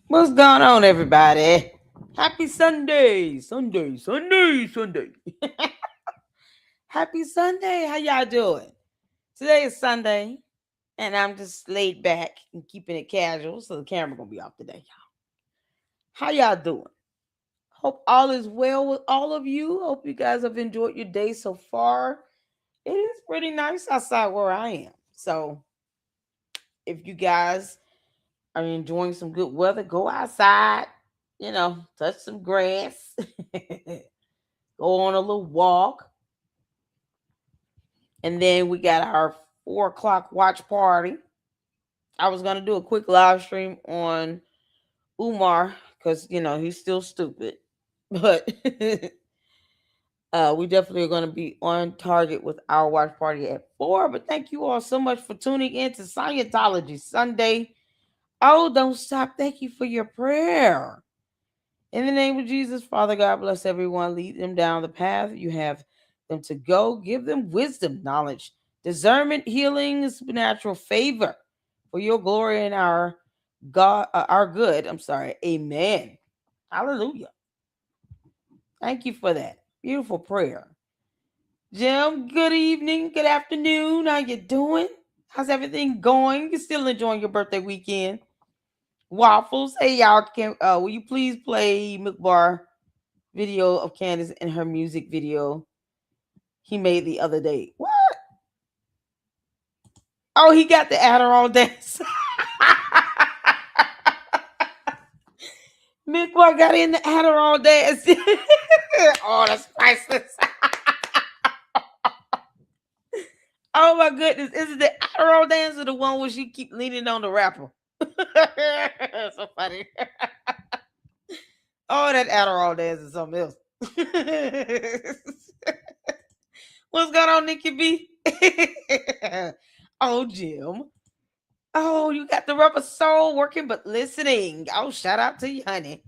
What's going on, everybody? Happy Sunday, Sunday, Sunday, Sunday. Happy Sunday. How y'all doing? Today is Sunday, and I'm just laid back and keeping it casual, so the camera gonna be off today, y'all. How y'all doing? Hope all is well with all of you. Hope you guys have enjoyed your day so far. It is pretty nice outside where I am. So if you guys are enjoying some good weather, go outside, touch some grass, go on a little walk. And then we got our 4 o'clock watch party. I was gonna do a quick live stream on Umar because he's still stupid. But we definitely are gonna be on target with our watch party at 4. But thank you all so much for tuning in to Scientology Sunday. Oh, don't stop. Thank you for your prayer. In the name of Jesus, Father God, bless everyone. Lead them down the path you have them to go. Give them wisdom, knowledge, discernment, healing, and supernatural favor for your glory and our good. I'm sorry. Amen. Hallelujah. Thank you for that beautiful prayer. Jim, good evening, good afternoon. How you doing? How's everything going? You still enjoying your birthday weekend? Waffles. Hey y'all, can will you please play Milk video of Candace and her music video he made the other day? What? Oh, he got the Adderall dance. Milk got in the Adderall dance. Oh, that's priceless. Oh my goodness. Is it the Adderall dance or the one where she keep leaning on the rapper? So funny. Oh, that Adderall dance is something else. What's going on, Nikki B? Oh, Jim. Oh, you got the rubber soul working but listening. Oh, shout out to you, honey.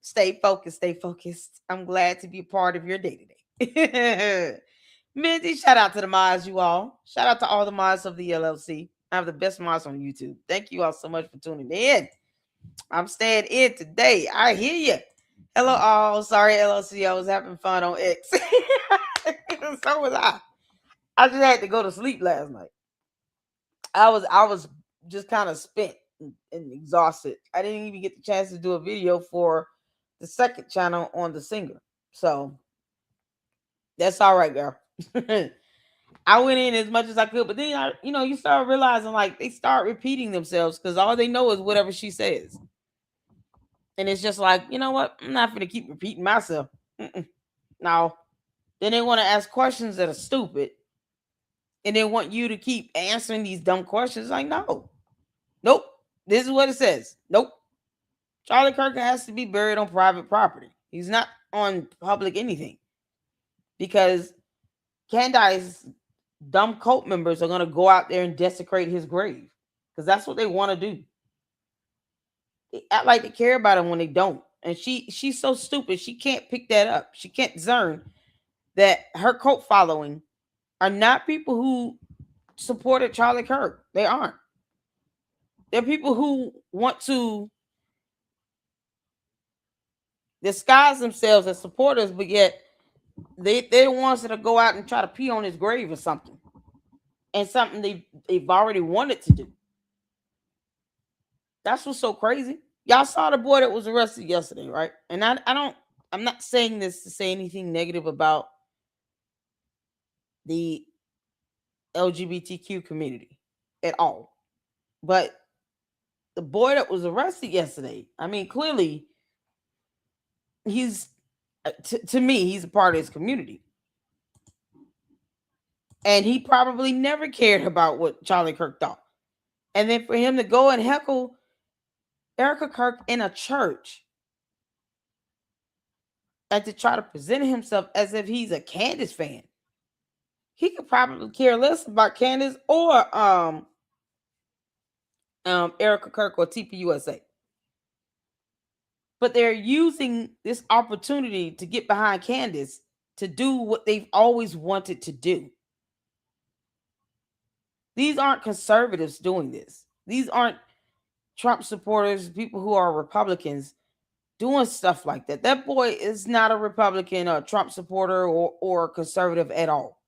Stay focused, stay focused. I'm glad to be a part of your day today. Mindy, shout out to the mods, you all. Shout out to all the mods of the LLC. I have the best mods on YouTube. Thank you all so much for tuning in. I'm staying in today. I hear you. Hello, all. Sorry, LLC. I was having fun on X. So was I. I just had to go to sleep last night. I was just kind of spent and exhausted. I didn't even get the chance to do a video for the second channel on the singer. So that's all right, girl. I went in as much as I could, but then you start realizing like they start repeating themselves because all they know is whatever she says, and it's just like, you know what? I'm not gonna keep repeating myself. No. Then they want to ask questions that are stupid, and they want you to keep answering these dumb questions. Like, no, nope. This is what it says. Nope. Charlie Kirk has to be buried on private property. He's not on public anything because Candace dumb cult members are going to go out there and desecrate his grave because that's what they want to do. They act like they care about him when they don't. And she's so stupid. She can't pick that up. She can't discern that her cult following are not people who supported Charlie Kirk. They aren't. They're people who want to disguise themselves as supporters, but yet they're the ones that go out and try to pee on his grave or something. And something they've already wanted to do. That's what's so crazy. Y'all saw the boy that was arrested yesterday, right? And I'm not saying this to say anything negative about the LGBTQ community at all. But the boy that was arrested yesterday, I mean, clearly he's to me, he's a part of his community. And he probably never cared about what Charlie Kirk thought. And then for him to go and heckle Erica Kirk in a church and to try to present himself as if he's a Candace fan. He could probably care less about Candace or Erica Kirk or TPUSA. But they're using this opportunity to get behind Candace to do what they've always wanted to do. These aren't conservatives doing this. These aren't Trump supporters, people who are Republicans, doing stuff like that. That boy is not a Republican or Trump supporter or conservative at all.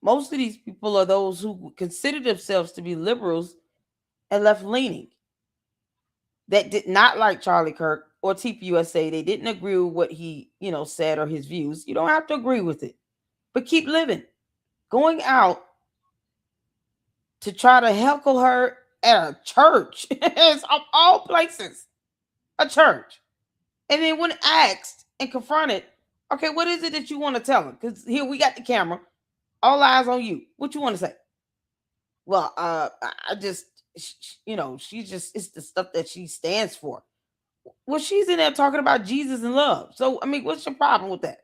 Most of these people are those who consider themselves to be liberals and left leaning that did not like Charlie Kirk or TPUSA. They didn't agree with what he, said or his views. You don't have to agree with it, but keep living. Going out to try to heckle her at a church, it's of all places, a church. And then when asked and confronted, okay, what is it that you want to tell her? Because here we got the camera, all eyes on you. What you want to say? Well, I just, she's just, it's the stuff that she stands for. Well, she's in there talking about Jesus and love. So, I mean, what's your problem with that?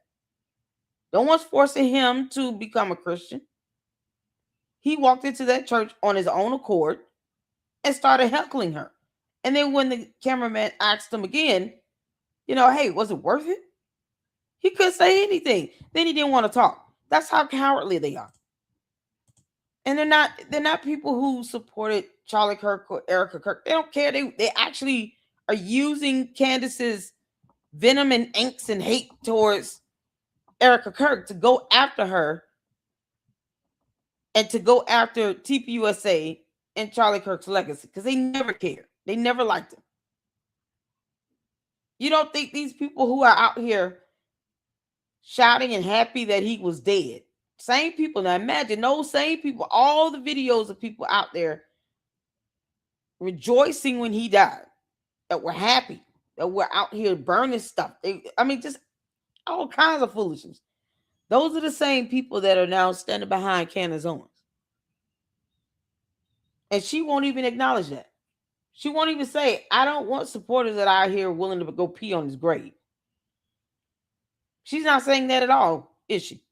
No one's forcing him to become a Christian. He walked into that church on his own accord and started heckling her. And then when the cameraman asked him again, hey, was it worth it? He couldn't say anything. Then he didn't want to talk. That's how cowardly they are. And they're not people who supported Charlie Kirk or Erica Kirk. They don't care. They actually are using Candace's venom and angst and hate towards Erica Kirk to go after her and to go after TPUSA and Charlie Kirk's legacy because they never cared. They never liked him. You don't think these people who are out here shouting and happy that he was dead, same people, now imagine those same people, all the videos of people out there rejoicing when he died, that were happy, that were out here burning stuff. Just all kinds of foolishness. Those are the same people that are now standing behind Candace Owens. And she won't even acknowledge that. She won't even say, I don't want supporters that are out here willing to go pee on his grave. She's not saying that at all, is she?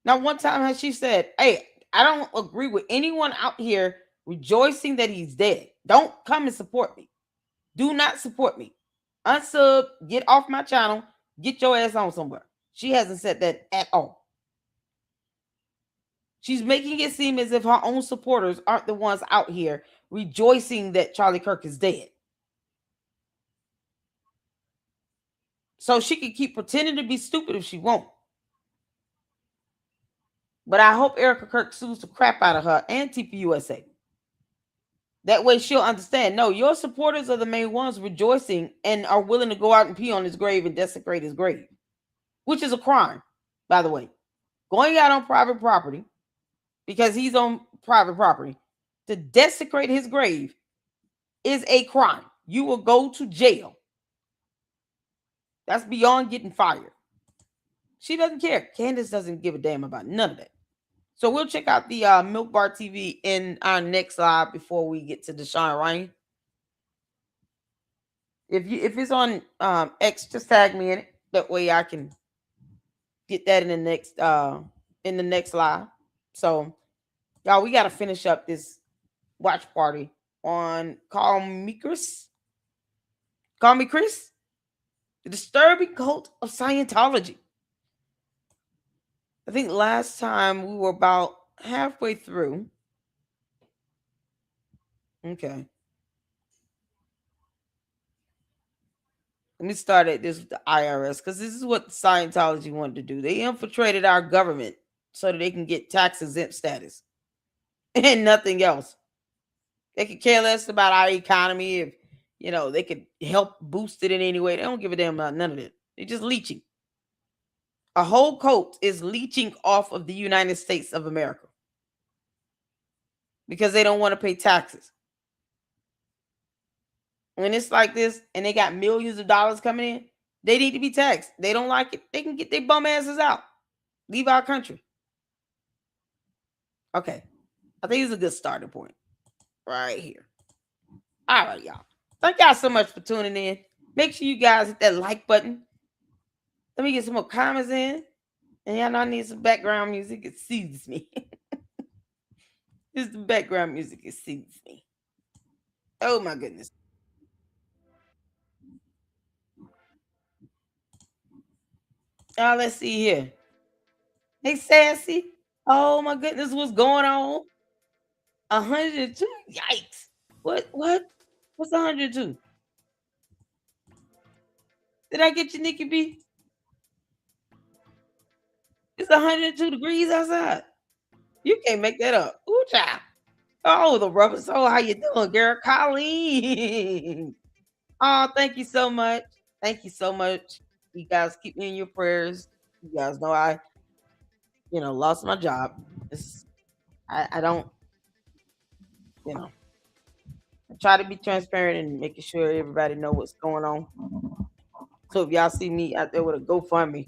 Now, one time has she said, hey, I don't agree with anyone out here rejoicing that he's dead. Don't come and support me. Do not support me. Unsub, get off my channel, get your ass on somewhere. She hasn't said that at all. She's making it seem as if her own supporters aren't the ones out here rejoicing that Charlie Kirk is dead. So she can keep pretending to be stupid if she won't. But I hope Erica Kirk sues the crap out of her and TPUSA. That way she'll understand. No, your supporters are the main ones rejoicing and are willing to go out and pee on his grave and desecrate his grave, which is a crime, by the way. Going out on private property, because he's on private property, to desecrate his grave is a crime. You will go to jail. That's beyond getting fired. She doesn't care. Candace doesn't give a damn about none of that. So we'll check out the Milk Bar TV in our next live before we get to Deshaun Ryan. If it's on X, just tag me in it. That way I can get that in the next live. So y'all, we gotta finish up this watch party on Call Me Chris. Call Me Chris. The disturbing cult of Scientology. I think last time we were about halfway through. Okay. Let me start at this with the IRS because this is what Scientology wanted to do. They infiltrated our government so that they can get tax exempt status and nothing else. They could care less about our economy if they could help boost it in any way. They don't give a damn about none of it. They're just leeching. A whole cult is leeching off of the United States of America because they don't want to pay taxes. When it's like this and they got millions of dollars coming in, they need to be taxed. They don't like it. They can get their bum asses out. Leave our country. Okay. I think it's a good starting point right here. All right, y'all. Thank y'all so much for tuning in. Make sure you guys hit that like button. Let me get some more comments in. And y'all know I need some background music. It soothes me. This is the background music. It soothes me. Oh, my goodness. Let's see here. Hey, Sassy. Oh, my goodness. What's going on? 102. Yikes. What? What? What's 102? Did I get you, Nikki B? It's 102 degrees outside. You can't make that up. Ooh, child. Oh, the rubber soul. How you doing, girl? Colleen. Oh, thank you so much. Thank you so much. You guys keep me in your prayers. You guys know I, lost my job. I don't, I try to be transparent and making sure everybody know what's going on. So if y'all see me out there with a GoFundMe,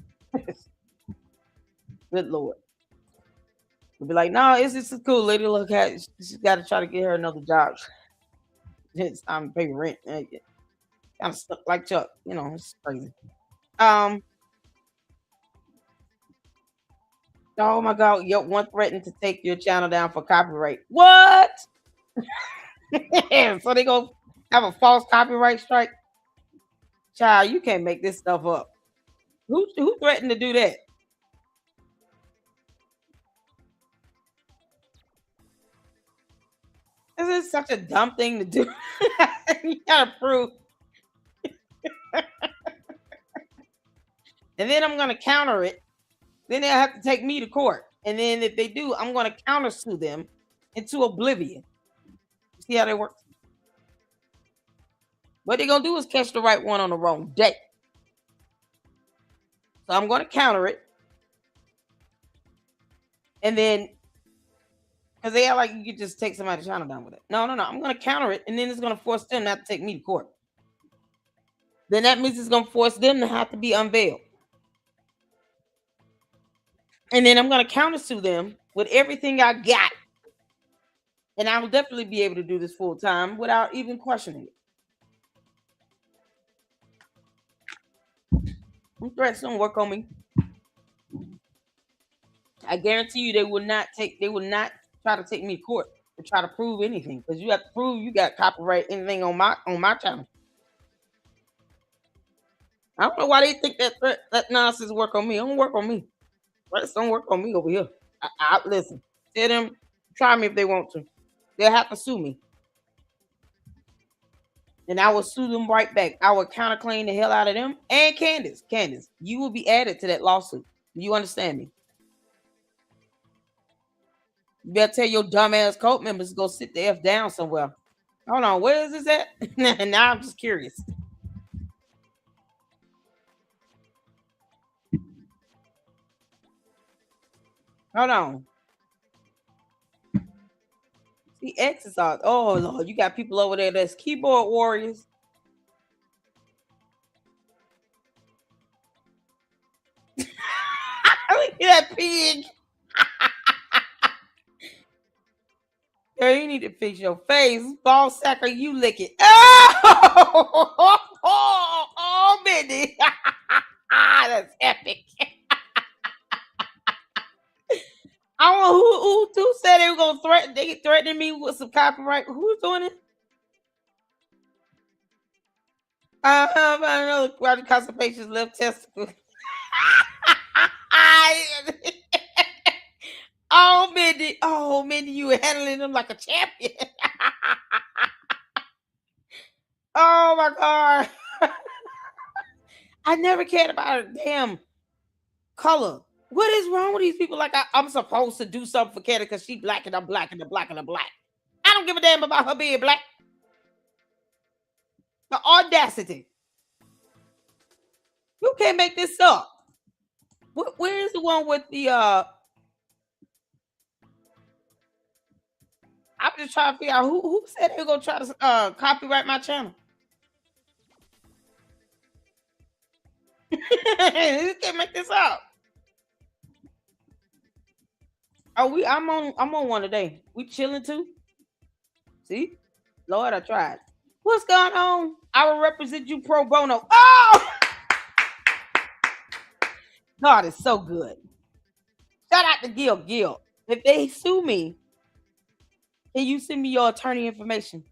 good Lord. You'll be like, no, it's just a cool lady. Look at she's got to try to get her another job. I'm paying rent. Kind of stuck like Chuck. It's crazy. Oh my God, one threatened to take your channel down for copyright. What? So they go have a false copyright strike? Child, you can't make this stuff up. Who threatened to do that? This is such a dumb thing to do. You gotta prove. And then I'm gonna counter it. Then they'll have to take me to court. And then if they do, I'm gonna countersue them into oblivion. See how they work? What they're gonna do is catch the right one on the wrong day. So I'm gonna counter it. And then because they are like you could just take somebody's channel down with it. No. I'm gonna counter it, and then it's gonna force them not to take me to court. Then that means it's gonna force them to have to be unveiled. And then I'm gonna countersue them with everything I got. And I will definitely be able to do this full time without even questioning it. Threats don't work on me. I guarantee you they will not try to take me to court to try to prove anything, because you have to prove you got copyright anything on my channel. I don't know why they think that nonsense work on me. It don't work on me. Threats don't work on me over here. I listen. Tell them try me if they want to. They'll have to sue me. And I will sue them right back. I will counterclaim the hell out of them and Candace. Candace, you will be added to that lawsuit. You understand me? You better tell your dumbass cult members to go sit the F down somewhere. Hold on, where is this at? Now I'm just curious. Hold on. See, exercise. Oh Lord, you got people over there that's keyboard warriors. Look at that pig. Girl, you need to fix your face. Ball sacker, you lick it. Oh, Mindy. That's epic. I don't know who said they were gonna threaten me with some copyright. Who's doing it? I know Roger Constipation's left testicle. Oh, Mindy, you were handling them like a champion. Oh my God. I never cared about a damn color. What is wrong with these people? Like I'm supposed to do something for Candace because she's black and I'm black and I'm black and I'm black. I don't give a damn about her being black. The audacity. You can't make this up. Where is the one with the I'm just trying to figure out who said they were gonna try to copyright my channel. You can't make this up. Oh, I'm on one today. We chilling too. See? Lord, I tried. What's going on? I will represent you pro bono. Oh! God is so good. Shout out to Gil. If they sue me, can you send me your attorney information?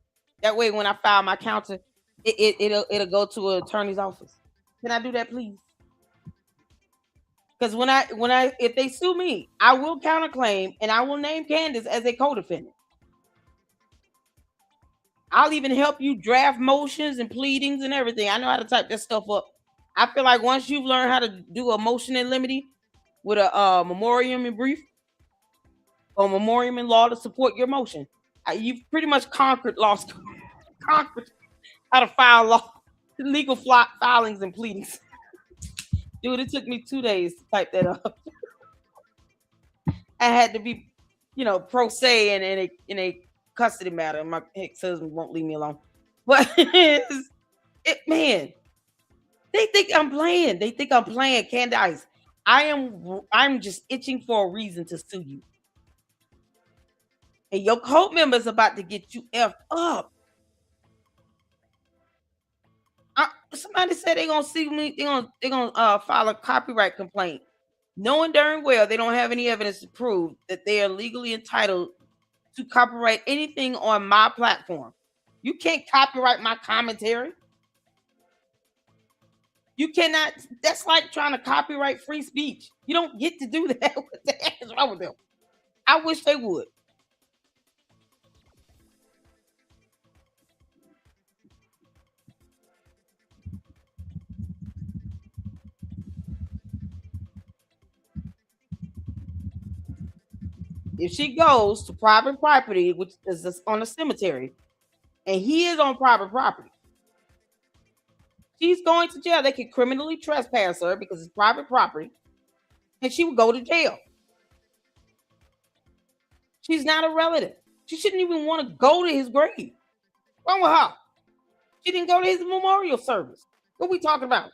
That way, when I file my counter, it'll go to an attorney's office. Can I do that, please? Because if they sue me, I will counterclaim and I will name Candace as a co-defendant. I'll even help you draft motions and pleadings and everything. I know how to type that stuff up. I feel like once you've learned how to do a motion in limine with a memoriam in brief or memoriam in law to support your motion, you've pretty much conquered law school, conquered how to file law, legal filings and pleadings. Dude, it took me 2 days to type that up. I had to be, pro se in a custody matter. My ex husband won't leave me alone. But man, they think I'm playing. They think I'm playing, Candace. I'm just itching for a reason to sue you. And your cult member's about to get you effed up. Somebody said they're gonna sue me. They're gonna file a copyright complaint, knowing darn well they don't have any evidence to prove that they are legally entitled to copyright anything on my platform. You can't copyright my commentary. You cannot. That's like trying to copyright free speech. You don't get to do that. What the heck is wrong with them? I wish they would. If she goes to private property, which is on a cemetery, and he is on private property, she's going to jail. They could criminally trespass her because it's private property, and she would go to jail. She's not a relative. She shouldn't even want to go to his grave. What's wrong with her? She didn't go to his memorial service. What are we talking about?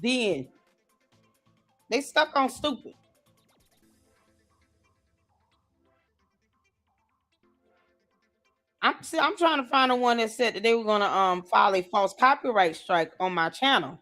Then they stuck on stupid. I'm trying to find the one that said that they were gonna file a false copyright strike on my channel.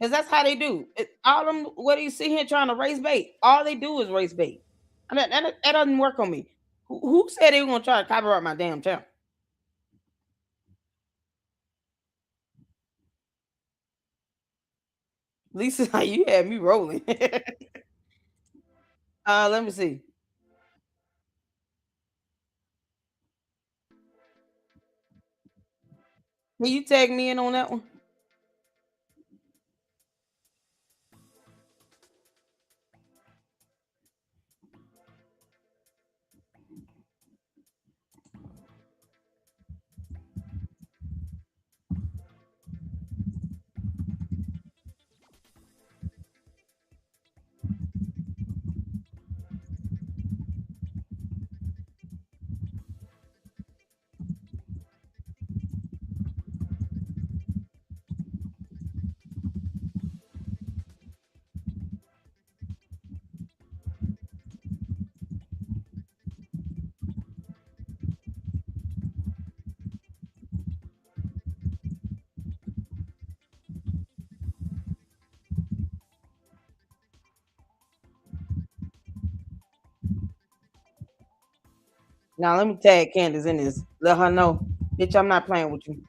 Because that's how they do. All them what you see here trying to raise bait. All they do is raise bait. I mean, that doesn't work on me. Who said they were gonna try to copyright my damn channel? Lisa, you had me rolling. Let me see. Can you tag me in on that one? Now let me tag Candace in this. Let her know, bitch, I'm not playing with you.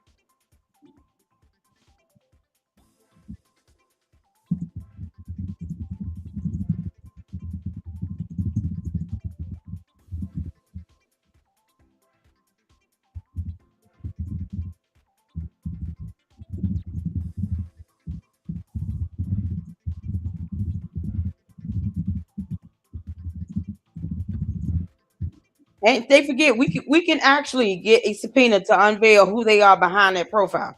And they forget we can actually get a subpoena to unveil who they are behind that profile.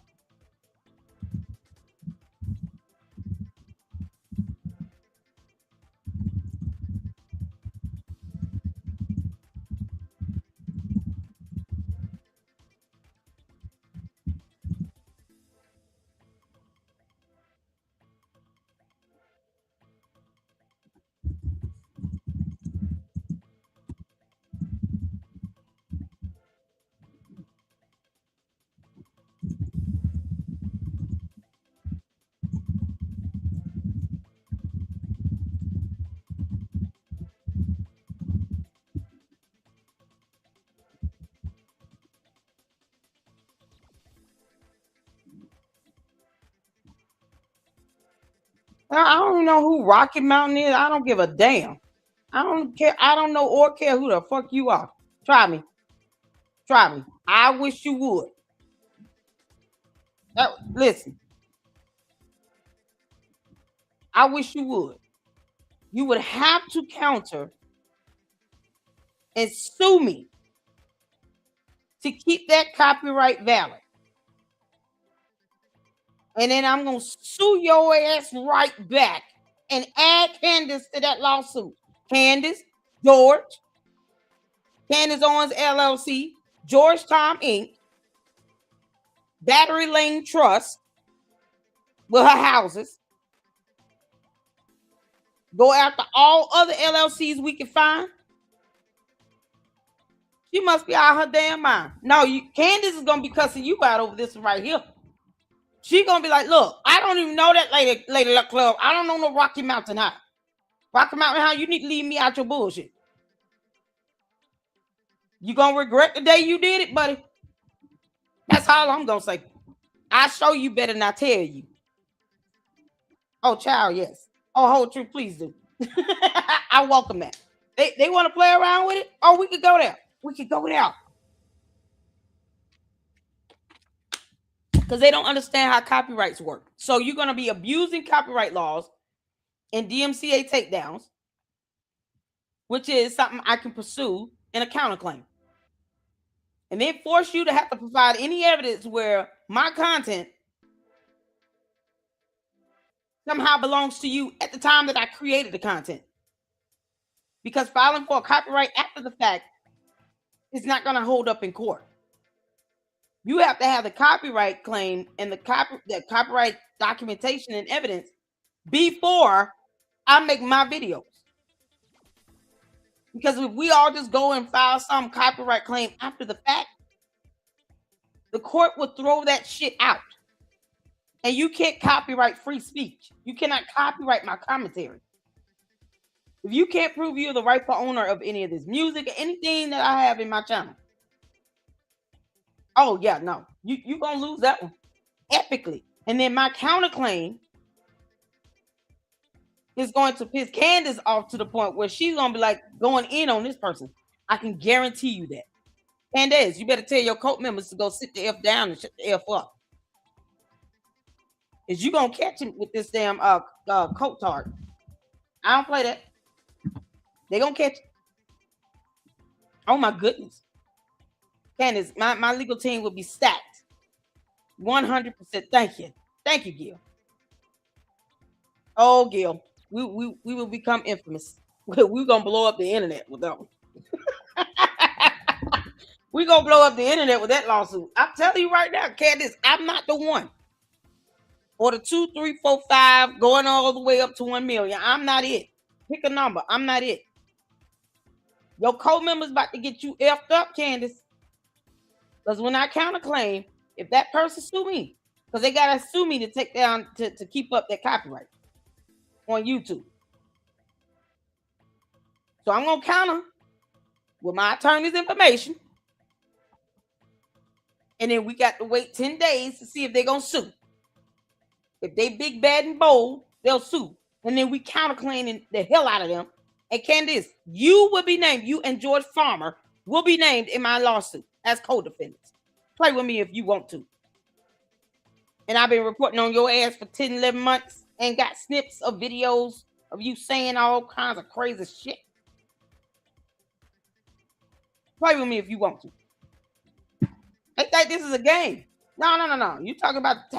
I don't know who Rocky Mountain is. I don't give a damn. I don't care. I don't know or care who the fuck you are. Try me. Try me. I wish you would. Listen. I wish you would. You would have to counter and sue me to keep that copyright valid. And then I'm going to sue your ass right back and add Candace to that lawsuit. Candace, George, Candace Owens LLC, George Tom Inc., Battery Lane Trust with her houses. Go after all other LLCs we can find. She must be out her damn mind. No, Candace is gonna be cussing you out over this one right here. She gonna be like, look, I don't even know that lady club. I don't know no Rocky Mountain High. Rocky Mountain High, you need to leave me out your bullshit. You gonna regret the day you did it, buddy. That's all I'm gonna say. I show you better than I tell you. Oh, child, yes. Oh, whole truth, please do. I welcome that. They want to play around with it? Oh, we could go there. We could go there. Because they don't understand how copyrights work. So you're going to be abusing copyright laws and DMCA takedowns, which is something I can pursue in a counterclaim. And then force you to have to provide any evidence where my content somehow belongs to you at the time that I created the content. Because filing for a copyright after the fact is not going to hold up in court. You have to have the copyright claim and the copyright documentation and evidence before I make my videos. Because if we all just go and file some copyright claim after the fact, the court will throw that shit out. And you can't copyright free speech. You cannot copyright my commentary. If you can't prove you're the rightful owner of any of this music or anything that I have in my channel, oh yeah, no, you're gonna lose that one epically. And then my counterclaim is going to piss Candace off to the point where she's gonna be like going in on this person. I can guarantee you that. Candace, you better tell your cult members to go sit the F down and shut the F up. Is you gonna catch him with this damn coat tart? I don't play that. They gonna catch it. Oh my goodness. Candace, my legal team will be stacked. 100%. Thank you. Thank you, Gil. Oh, Gil. We will become infamous. We're gonna blow up the internet with that one. We're gonna blow up the internet with that lawsuit. I'm telling you right now, Candace, I'm not the one. Or the 2, 3, 4, 5 going all the way up to 1 million. I'm not it. Pick a number. I'm not it. Your co-member's about to get you effed up, Candace. Because when I counterclaim, if that person sue me, because they gotta sue me to take down to keep up that copyright on YouTube. So I'm gonna counter with my attorney's information. And then we got to wait 10 days to see if they're gonna sue. If they big, bad, and bold, they'll sue. And then we counterclaiming the hell out of them. And Candace, you will be named, you and George Farmer will be named in my lawsuit as co-defendants. Play with me if you want to. And I've been reporting on your ass for 10, 11 months and got snips of videos of you saying all kinds of crazy shit. Play with me if you want to. They think this is a game. No. You talking about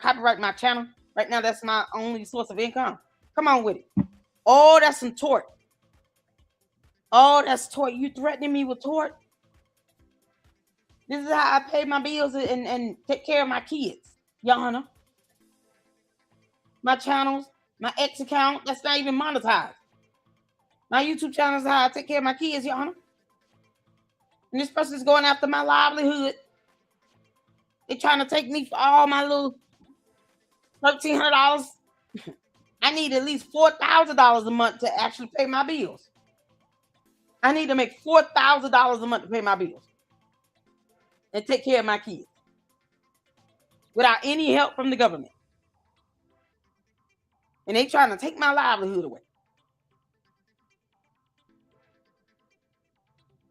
copyright my channel? Right now, that's my only source of income. Come on with it. Oh, that's some tort. Oh, that's tort. You threatening me with tort? This is how I pay my bills and take care of my kids, Your Honor. My channels, my X account, that's not even monetized. My YouTube channel is how I take care of my kids, Your Honor. And this person is going after my livelihood. They're trying to take me for all my little $1,300. I need at least $4,000 a month to actually pay my bills. I need to make $4,000 a month to pay my bills and take care of my kids without any help from the government. and they trying to take my livelihood away.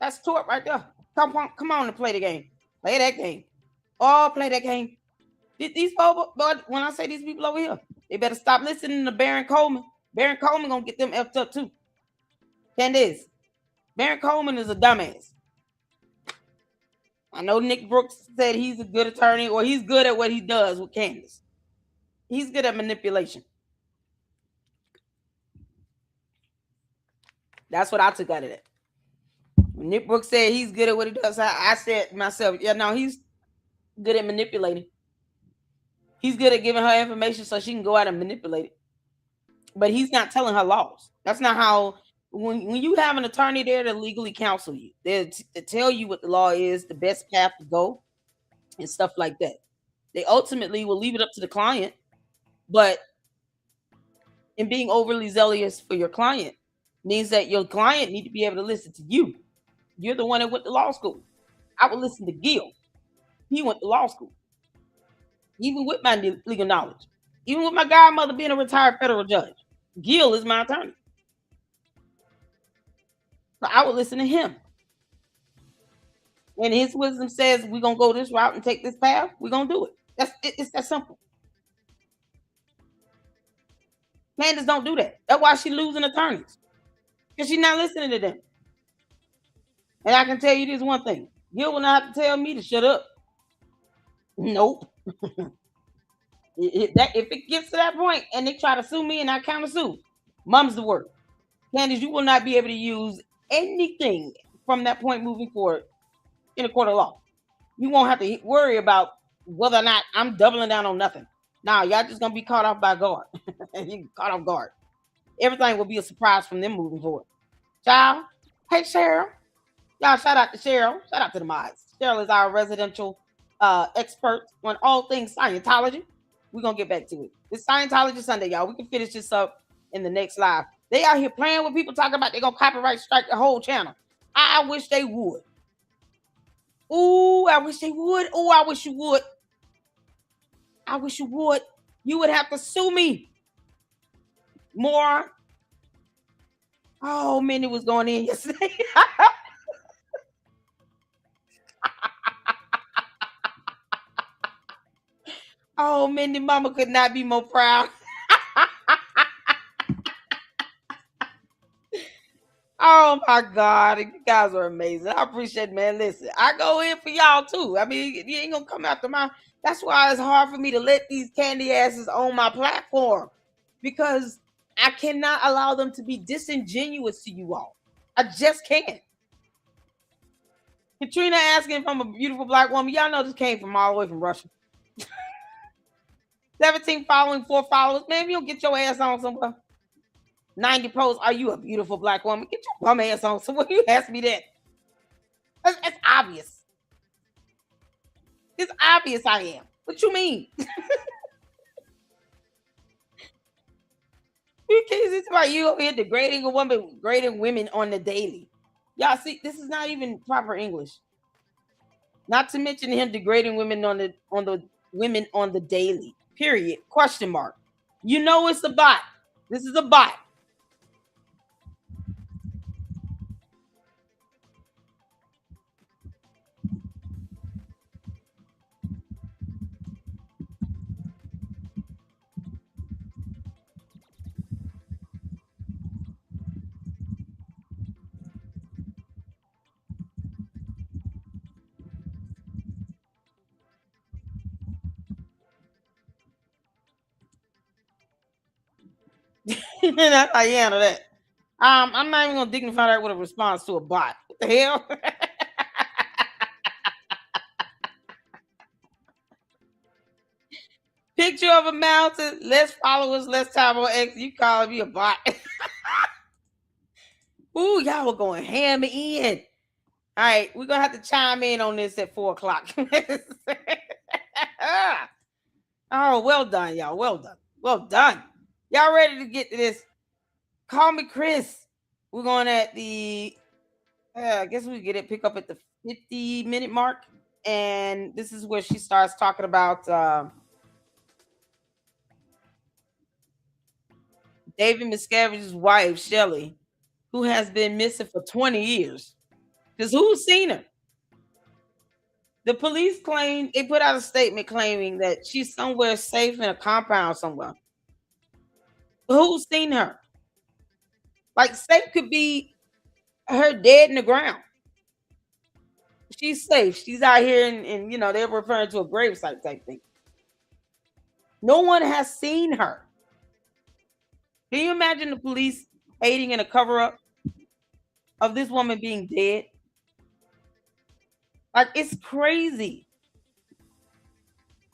That's tort right there. Come on and play the game. Play that game. Oh, play that game. These people, but when I say these people over here, they better stop listening to Baron Coleman. Baron Coleman gonna get them effed up too. Candace, Baron Coleman is a dumbass. I know Nick Brooks said he's a good attorney, or he's good at what he does with Candace. He's good at manipulation. That's what I took out of that. When Nick Brooks said he's good at what he does, I said to myself, yeah, no, he's good at manipulating. He's good at giving her information so she can go out and manipulate it. But he's not telling her laws. That's not how. When you have an attorney there to legally counsel you, to tell you what the law is, the best path to go, and stuff like that. They ultimately will leave it up to the client, but in being overly zealous for your client means that your client need to be able to listen to you. You're the one that went to law school. I would listen to Gil. He went to law school. Even with my legal knowledge, even with my godmother being a retired federal judge, Gil is my attorney. So I would listen to him. When his wisdom says we're gonna go this route and take this path, we're gonna do it. It's that simple. Candace don't do that. That's why she's losing attorneys. Because she's not listening to them. And I can tell you this one thing. Gil will not have to tell me to shut up. Nope. If it gets to that point and they try to sue me and I counter sue, mum's the word. Candace, you will not be able to use anything from that point moving forward in a court of law. You won't have to worry about whether or not I'm doubling down on nothing. Nah, y'all just gonna be caught off by guard. You caught off guard. Everything will be a surprise from them moving forward. Child, hey Cheryl. Y'all shout out to Cheryl. Shout out to the mods. Cheryl is our residential expert on all things Scientology. We're gonna get back to it. It's Scientology Sunday, y'all. We can finish this up in the next live. They out here playing with people talking about they're gonna copyright strike the whole channel. I wish they would. Ooh, I wish they would. Ooh, I wish you would. I wish you would. You would have to sue me more. Oh, Minnie was going in yesterday. Oh, Minnie mama could not be more proud. Oh my God, you guys are amazing. I appreciate it, man. Listen, I go in for y'all too. I mean, you ain't gonna come after my. That's why it's hard for me to let these candy asses on my platform, because I cannot allow them to be disingenuous to you all. I just can't. Katrina asking if I'm a beautiful black woman. Y'all know this came from all the way from Russia. 17 following, 4 followers. Man, if you don't get your ass on somewhere. 90 posts. Are you a beautiful black woman? Get your bum ass on somewhere. You ask me that. That's obvious. It's obvious I am. What you mean? It's about you over here degrading a woman, degrading women on the daily. Y'all see, this is not even proper English. Not to mention him degrading women on the women on the daily. Period. Question mark. You know it's a bot. This is a bot. That's how you handle that. I'm not even gonna dignify that with a response to a bot. What the hell? Picture of a mountain, less followers, less time on X. You calling me a bot? Ooh, y'all were going ham in. All right, we're gonna have to chime in on this at 4 o'clock. Oh, well done, y'all. Well done. Well done. Y'all ready to get to this? Call me Chris. We're going at the I guess we get it pick up at the 50-minute mark. And this is where she starts talking about David Miscavige's wife, Shelley, who has been missing for 20 years. Because who's seen her? The police claim they put out a statement claiming that she's somewhere safe in a compound somewhere. But who's seen her? Like, safe could be her dead in the ground. She's safe. She's out here, and they're referring to a gravesite type thing. No one has seen her. Can you imagine the police aiding in a cover up of this woman being dead? Like, it's crazy.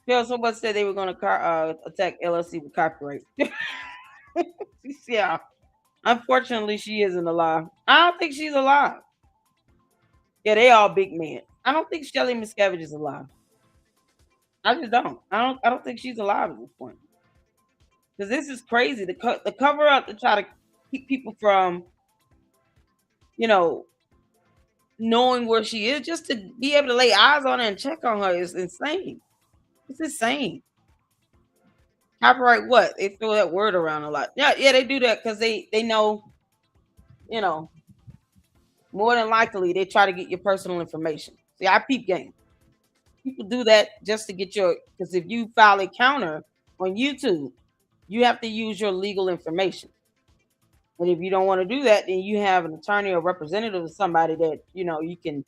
Someone said they were going to attack LLC with copyright. Yeah. Unfortunately, she isn't alive. I don't think she's alive. Yeah, they all big men. I don't think Shelley Miscavige is alive. I just don't. I don't think she's alive at this point. Because this is crazy. The cover up to try to keep people from, knowing where she is, just to be able to lay eyes on her and check on her is insane. It's insane. Copyright what? They throw that word around a lot. Yeah, they do that because they know, more than likely they try to get your personal information. See, I peep game. People do that just to get because if you file a counter on YouTube, you have to use your legal information. And if you don't want to do that, then you have an attorney or representative of somebody that, you can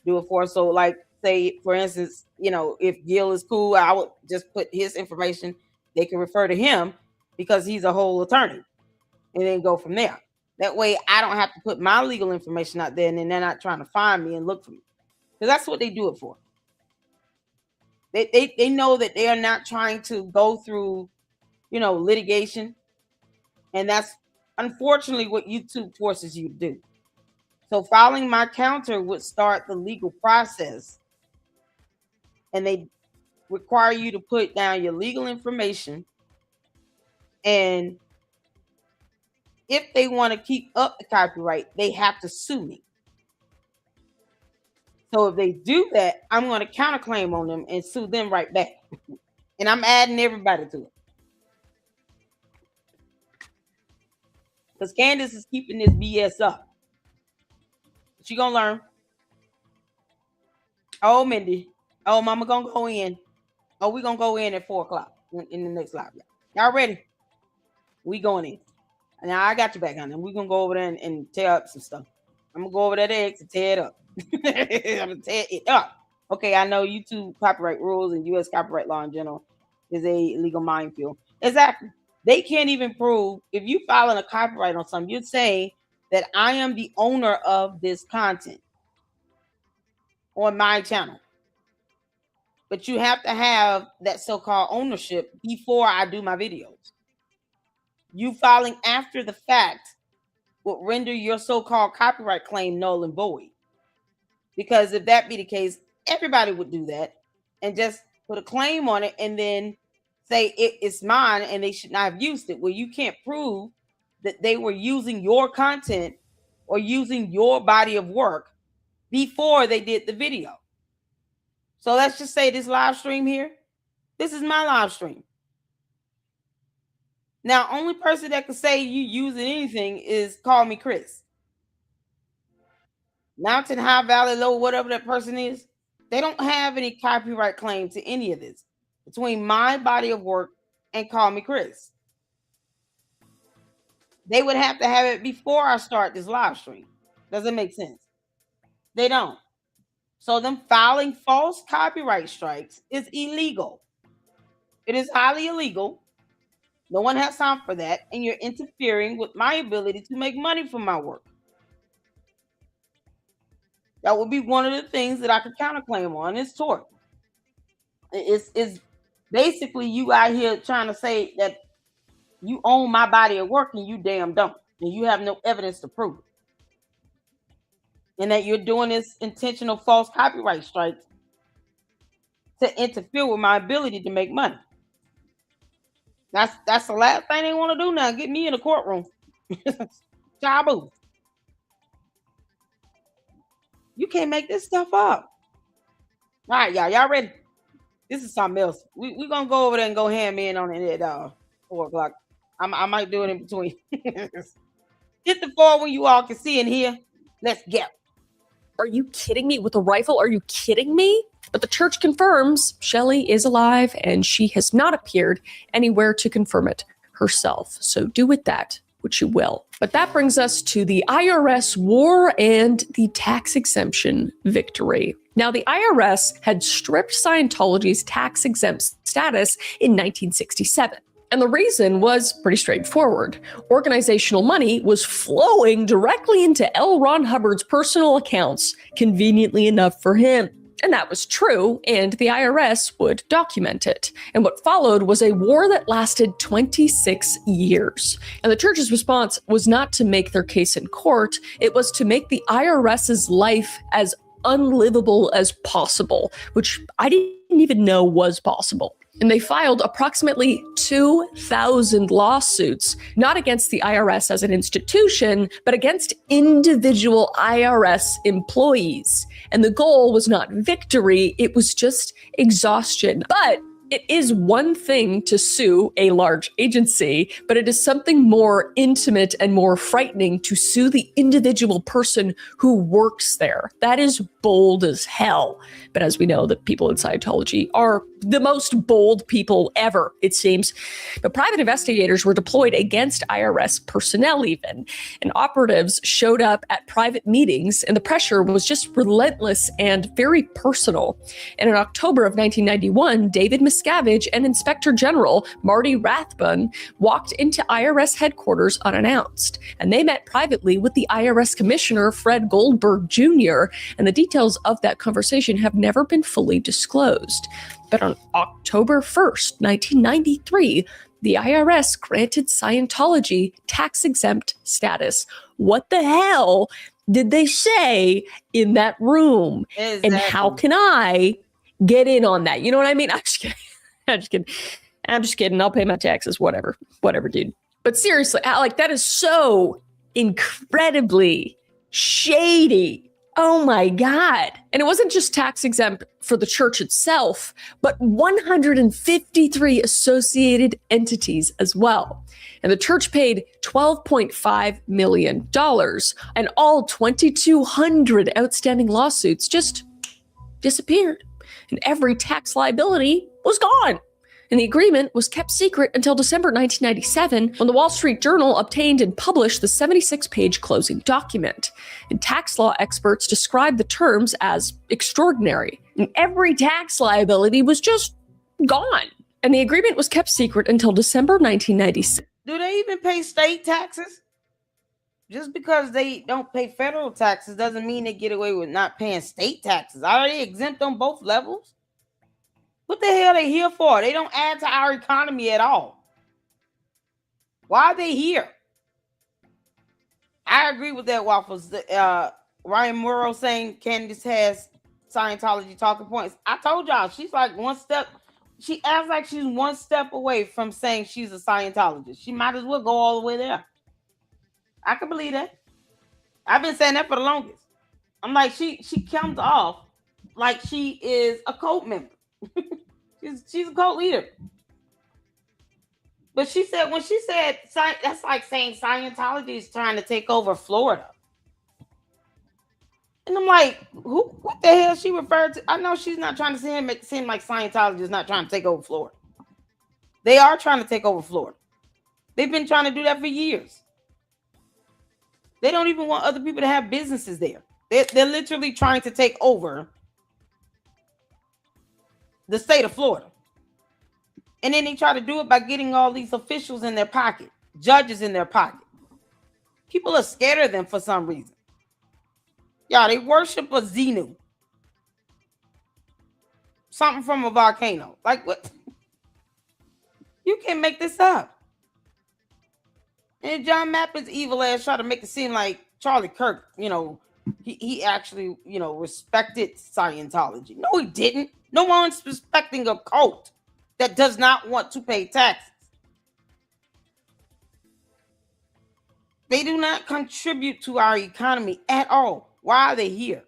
do it for. So, like, say, for instance, if Gil is cool, I would just put his information. They can refer to him because he's a whole attorney, and then go from there. That way, I don't have to put my legal information out there, and then they're not trying to find me and look for me. Because that's what they do it for. They know that they are not trying to go through, litigation. And that's unfortunately what YouTube forces you to do. So filing my counter would start the legal process. And they require you to put down your legal information. And if they want to keep up the copyright, they have to sue me. So if they do that, I'm going to counterclaim on them and sue them right back. And I'm adding everybody to it. Because Candace is keeping this BS up. She going to learn. Oh, Mindy. Oh, Mama going to go in. Oh, we going to go in at 4 o'clock in the next live. Y'all ready? We going in. Now, I got you back, honey. We going to go over there and tear up some stuff. I'm going to go over that egg to tear it up. I'm going to tear it up. Okay, I know YouTube copyright rules and U.S. copyright law in general is a legal minefield. Exactly. They can't even prove, if you filing a copyright on something, you're saying that I am the owner of this content on my channel. But you have to have that so-called ownership before I do my videos. You filing after the fact will render your so-called copyright claim null and void. Because if that be the case, everybody would do that and just put a claim on it and then say it's mine and they should not have used it. Well, you can't prove that they were using your content or using your body of work before they did the video. So let's just say this live stream here, this is my live stream. Now, only person that can say you using anything is Call Me Chris. Mountain, High, Valley, Low, whatever that person is, they don't have any copyright claim to any of this between my body of work and Call Me Chris. They would have to have it before I start this live stream. Does it make sense? They don't. So them filing false copyright strikes is illegal. It is highly illegal. No one has time for that. And you're interfering with my ability to make money from my work. That would be one of the things that I could counterclaim on is tort. It's basically you out here trying to say that you own my body of work and you damn don't. And you have no evidence to prove it. And that you're doing this intentional false copyright strikes to interfere with my ability to make money. That's the last thing they want to do now. Get me in the courtroom. Chabu. You can't make this stuff up. All right, y'all ready? This is something else. We're going to go over there and go ham in on it at 4 o'clock. I might do it in between. Hit the floor when you all can see and hear. Let's go. Are you kidding me? With a rifle? Are you kidding me? But the church confirms Shelley is alive and she has not appeared anywhere to confirm it herself. So do with that which you will. But that brings us to the IRS war and the tax exemption victory. Now, the IRS had stripped Scientology's tax exempt status in 1967. And the reason was pretty straightforward. Organizational money was flowing directly into L. Ron Hubbard's personal accounts, conveniently enough for him. And that was true, and the IRS would document it. And what followed was a war that lasted 26 years. And the church's response was not to make their case in court, it was to make the IRS's life as unlivable as possible, which I didn't even know was possible. And they filed approximately 2,000 lawsuits, not against the IRS as an institution, but against individual IRS employees. And the goal was not victory, it was just exhaustion. But it is one thing to sue a large agency, but it is something more intimate and more frightening to sue the individual person who works there. That is bold as hell. But as we know, the people in Scientology are the most bold people ever, it seems. But private investigators were deployed against IRS personnel even, and operatives showed up at private meetings, and the pressure was just relentless and very personal. And in October of 1991, David Miscavige and Inspector General Marty Rathbun walked into IRS headquarters unannounced, and they met privately with the IRS Commissioner Fred Goldberg Jr., and the details of that conversation have never been fully disclosed. But on October 1st, 1993, the IRS granted Scientology tax-exempt status. What the hell did they say in that room? Exactly. And how can I get in on that? You know what I mean? I'm just kidding. I'm just kidding. I'll pay my taxes, whatever, dude. But seriously, like, that is so incredibly shady. Oh my God. And it wasn't just tax exempt for the church itself, but 153 associated entities as well. And the church paid $12.5 million, and all 2,200 outstanding lawsuits just disappeared. And every tax liability was gone. And the agreement was kept secret until December 1997, when the Wall Street Journal obtained and published the 76-page closing document. And tax law experts described the terms as extraordinary. And every tax liability was just gone. And the agreement was kept secret until December 1996. Do they even pay state taxes? Just because they don't pay federal taxes doesn't mean they get away with not paying state taxes. Are they exempt on both levels? What the hell are they here for? They don't add to our economy at all. Why are they here? I agree with that, Waffles. Ryan Morrow saying Candace has Scientology talking points. I told y'all, she's like one step. She acts like she's one step away from saying she's a Scientologist. She might as well go all the way there. I can believe that. I've been saying that for the longest. I'm like, she comes off like she is a cult member. she's a cult leader. But she said, when she said, that's like saying Scientology is trying to take over Florida. And I'm like, what the hell she referred to? I know she's not trying to make it seem like Scientology is not trying to take over Florida. They are trying to take over Florida. They've been trying to do that for years. They don't even want other people to have businesses there. They're literally trying to take over the state of Florida. And then they try to do it by getting all these officials in their pocket, judges in their pocket. People are scared of them for some reason. Yeah, they worship a Xenu. Something from a volcano. Like, what? You can't make this up. And John Mappe's evil ass tried to make it seem like Charlie Kirk, he actually, respected Scientology. No, he didn't. No one's respecting a cult that does not want to pay taxes. They do not contribute to our economy at all. Why are they here?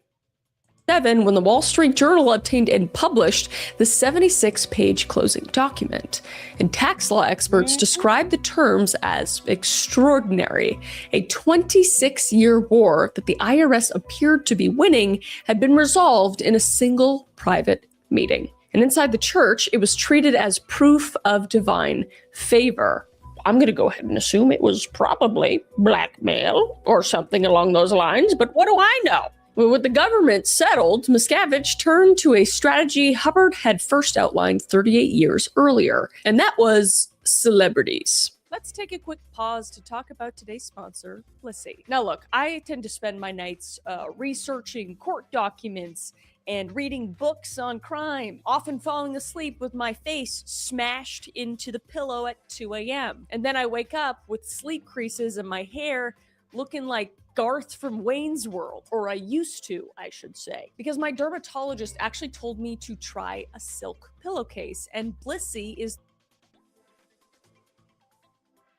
when the Wall Street Journal obtained and published the 76-page closing document. And tax law experts described the terms as extraordinary. A 26-year war that the IRS appeared to be winning had been resolved in a single private meeting. And inside the church, it was treated as proof of divine favor. I'm going to go ahead and assume it was probably blackmail or something along those lines, but what do I know? Well, with the government settled, Miscavige turned to a strategy Hubbard had first outlined 38 years earlier, and that was celebrities. Let's take a quick pause to talk about today's sponsor, Blissy. Now look, I tend to spend my nights researching court documents and reading books on crime, often falling asleep with my face smashed into the pillow at 2 a.m. And then I wake up with sleep creases in my hair looking like Garth from Wayne's World, or I used to, I should say, because my dermatologist actually told me to try a silk pillowcase, and Blissy is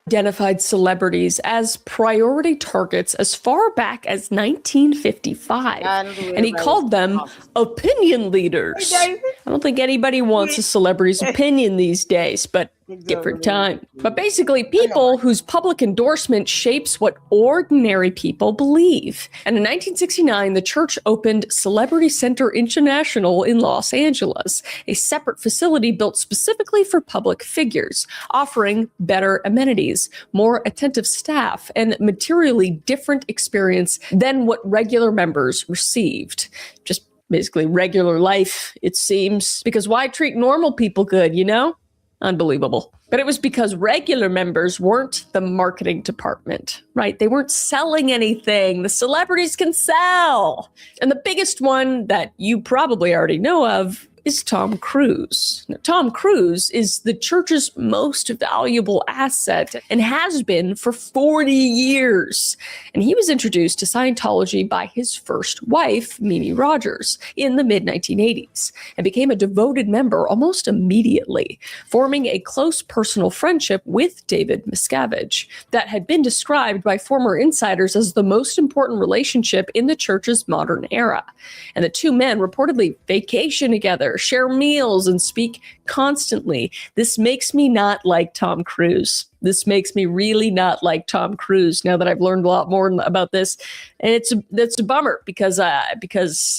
identified celebrities as priority targets as far back as 1955, and he called them opinion leaders. I don't think anybody wants a celebrity's opinion these days, but different time. But basically, people whose public endorsement shapes what ordinary people believe. And in 1969, the church opened Celebrity Center International in Los Angeles, a separate facility built specifically for public figures, offering better amenities, more attentive staff, and materially different experience than what regular members received. Just basically regular life, it seems. Because why treat normal people good, you know? Unbelievable. But it was because regular members weren't the marketing department, right? They weren't selling anything. The celebrities can sell. And the biggest one that you probably already know of is Tom Cruise. Now, Tom Cruise is the church's most valuable asset and has been for 40 years. And he was introduced to Scientology by his first wife, Mimi Rogers, in the mid-1980s and became a devoted member almost immediately, forming a close personal friendship with David Miscavige that had been described by former insiders as the most important relationship in the church's modern era. And the two men reportedly vacation together, share meals, and speak constantly. This makes me not like Tom Cruise. This makes me really not like Tom Cruise now that I've learned a lot more about this. And that's a bummer because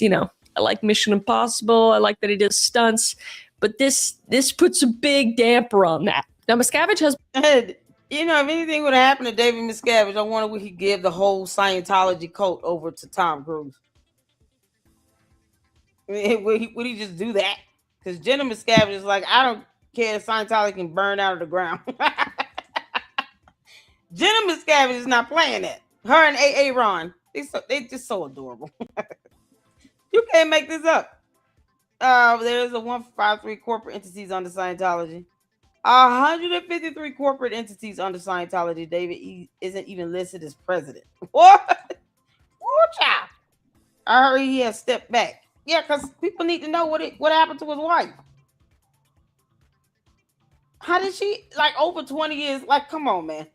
you know, I like Mission Impossible. I like that he does stunts, but this puts a big damper on that. Now, Miscavige has you know, if anything would have happened to David Miscavige, I wonder would he give the whole Scientology cult over to Tom Cruise? Would he just do that? Because Jenna Miscavige is like, I don't care if Scientology can burn out of the ground. Jenna Miscavige is not playing that. Her and A.A. Ron, they just so adorable. You can't make this up. There's a 153 corporate entities under Scientology. 153 corporate entities under Scientology. David isn't even listed as president. What? Oh, child. I heard he has stepped back. Yeah, because people need to know what happened to his wife. How did she, like, over 20 years? Like, come on, man.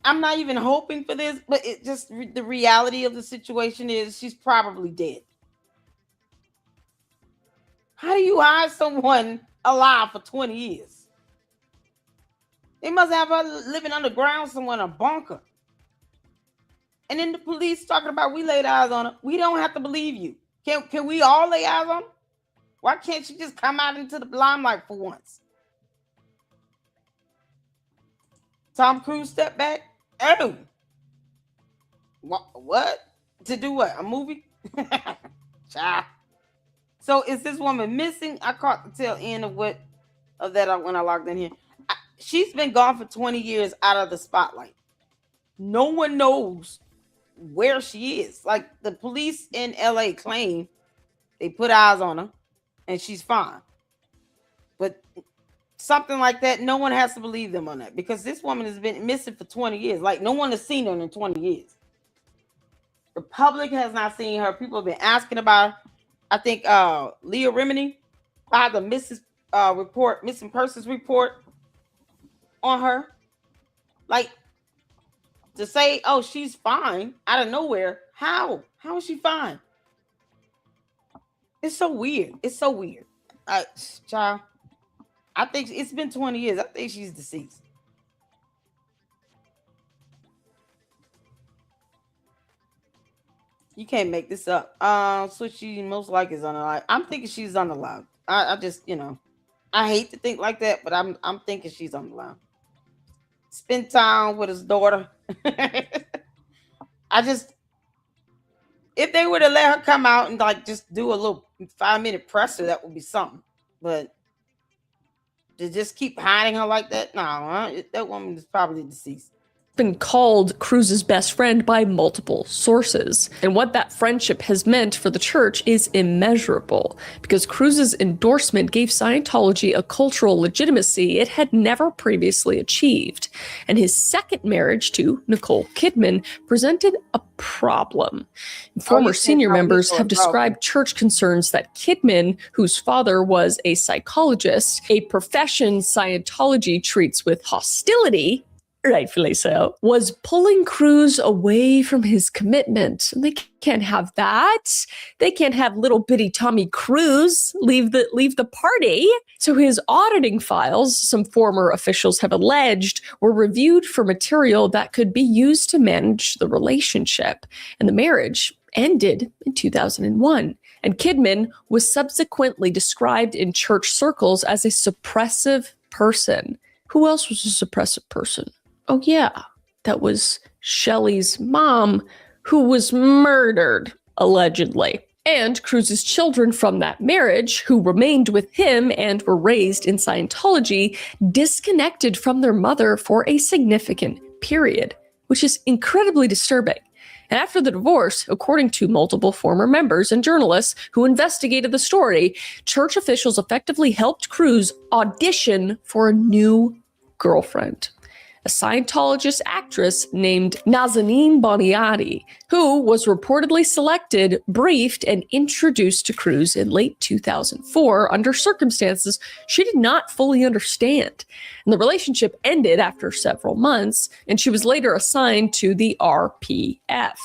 I'm not even hoping for this, but it just, the reality of the situation is she's probably dead. How do you hide someone alive for 20 years? They must have her living underground somewhere in a bunker. And then the police talking about we laid eyes on her. We don't have to believe you. Can we all lay eyes on her? Why can't she just come out into the limelight for once? Tom Cruise step back? Oh. What? To do what? A movie? Child. So is this woman missing? I caught the tail end of when I logged in here. She's been gone for 20 years out of the spotlight. No one knows where she is. Like, the police in LA claim they put eyes on her and she's fine. But something like that, no one has to believe them on that because this woman has been missing for 20 years. Like, no one has seen her in 20 years. The public has not seen her. People have been asking about her. I think Leah Remini filed a missing persons report on her. Like, to say, oh, she's fine out of nowhere. How is she fine? It's so weird. It's so weird. I, child, I think it's been 20 years. I think she's deceased. You can't make this up. So she most likely is unalive. I'm thinking she's unalive. I just, I hate to think like that, but I'm thinking she's unalive. Spend time with his daughter. I just, if they were to let her come out and like just do a little 5 minute presser, that would be something. But to just keep hiding her like that, no, that woman is probably deceased. Been called Cruz's best friend by multiple sources. And what that friendship has meant for the church is immeasurable, because Cruz's endorsement gave Scientology a cultural legitimacy it had never previously achieved. And his second marriage to Nicole Kidman presented a problem. Former senior members have described church concerns that Kidman, whose father was a psychologist, a profession Scientology treats with hostility, rightfully so, was pulling Cruz away from his commitment. They can't have that. They can't have little bitty Tommy Cruz leave the party. So his auditing files, some former officials have alleged, were reviewed for material that could be used to manage the relationship. And the marriage ended in 2001. And Kidman was subsequently described in church circles as a suppressive person. Who else was a suppressive person? Oh, yeah, that was Shelley's mom, who was murdered, allegedly. And Cruz's children from that marriage, who remained with him and were raised in Scientology, disconnected from their mother for a significant period, which is incredibly disturbing. And after the divorce, according to multiple former members and journalists who investigated the story, church officials effectively helped Cruz audition for a new girlfriend, a Scientologist actress named Nazanin Boniadi, who was reportedly selected, briefed, and introduced to Cruz in late 2004 under circumstances she did not fully understand. And the relationship ended after several months, and she was later assigned to the RPF,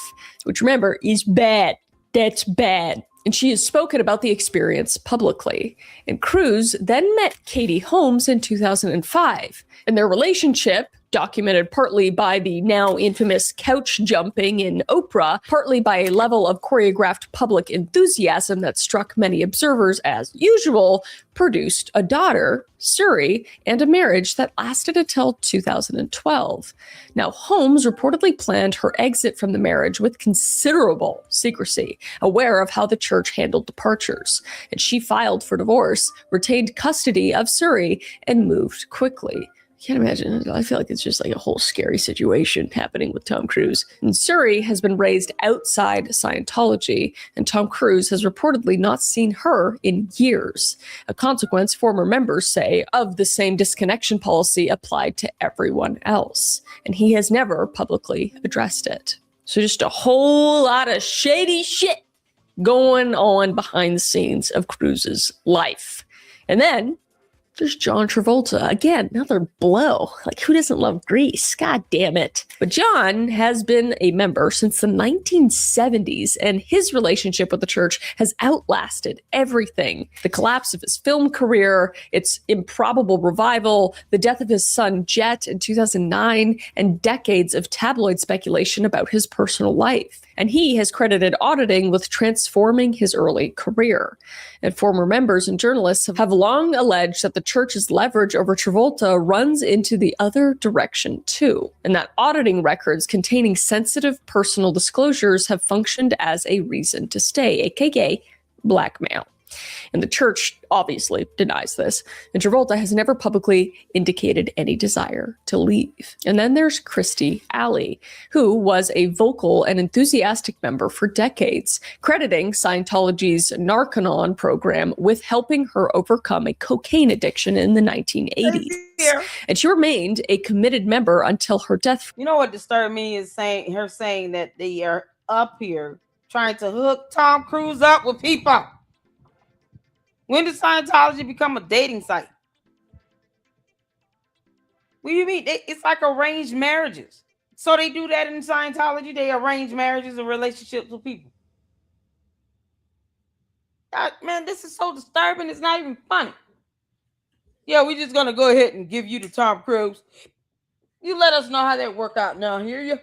which, remember, is bad. That's bad. And she has spoken about the experience publicly. And Cruz then met Katie Holmes in 2005. And their relationship, documented partly by the now infamous couch jumping in Oprah, partly by a level of choreographed public enthusiasm that struck many observers as usual, produced a daughter, Suri, and a marriage that lasted until 2012. Now, Holmes reportedly planned her exit from the marriage with considerable secrecy, aware of how the church handled departures. And she filed for divorce, retained custody of Suri, and moved quickly. Can't imagine. I feel like it's just like a whole scary situation happening with Tom Cruise. And Suri has been raised outside Scientology, and Tom Cruise has reportedly not seen her in years. A consequence, former members say, of the same disconnection policy applied to everyone else. And he has never publicly addressed it. So just a whole lot of shady shit going on behind the scenes of Cruise's life. And then there's John Travolta. Again, another blow. Like, who doesn't love Grease? God damn it. But John has been a member since the 1970s, and his relationship with the church has outlasted everything. The collapse of his film career, its improbable revival, the death of his son Jet in 2009, and decades of tabloid speculation about his personal life. And he has credited auditing with transforming his early career. And former members and journalists have long alleged that the church's leverage over Travolta runs into the other direction too, and that auditing records containing sensitive personal disclosures have functioned as a reason to stay, aka blackmail. And the church obviously denies this, and Travolta has never publicly indicated any desire to leave. And then there's Christy Alley, who was a vocal and enthusiastic member for decades, crediting Scientology's Narconon program with helping her overcome a cocaine addiction in the 1980s. And she remained a committed member until her death. You know what disturbed me is her saying that they are up here trying to hook Tom Cruise up with people. When did Scientology become a dating site? What do you mean? It's like arranged marriages. So they do that in Scientology. They arrange marriages and relationships with people. Man, this is so disturbing. It's not even funny. Yeah, we're just gonna go ahead and give you the Tom Cruise. You let us know how that work out now. Hear you?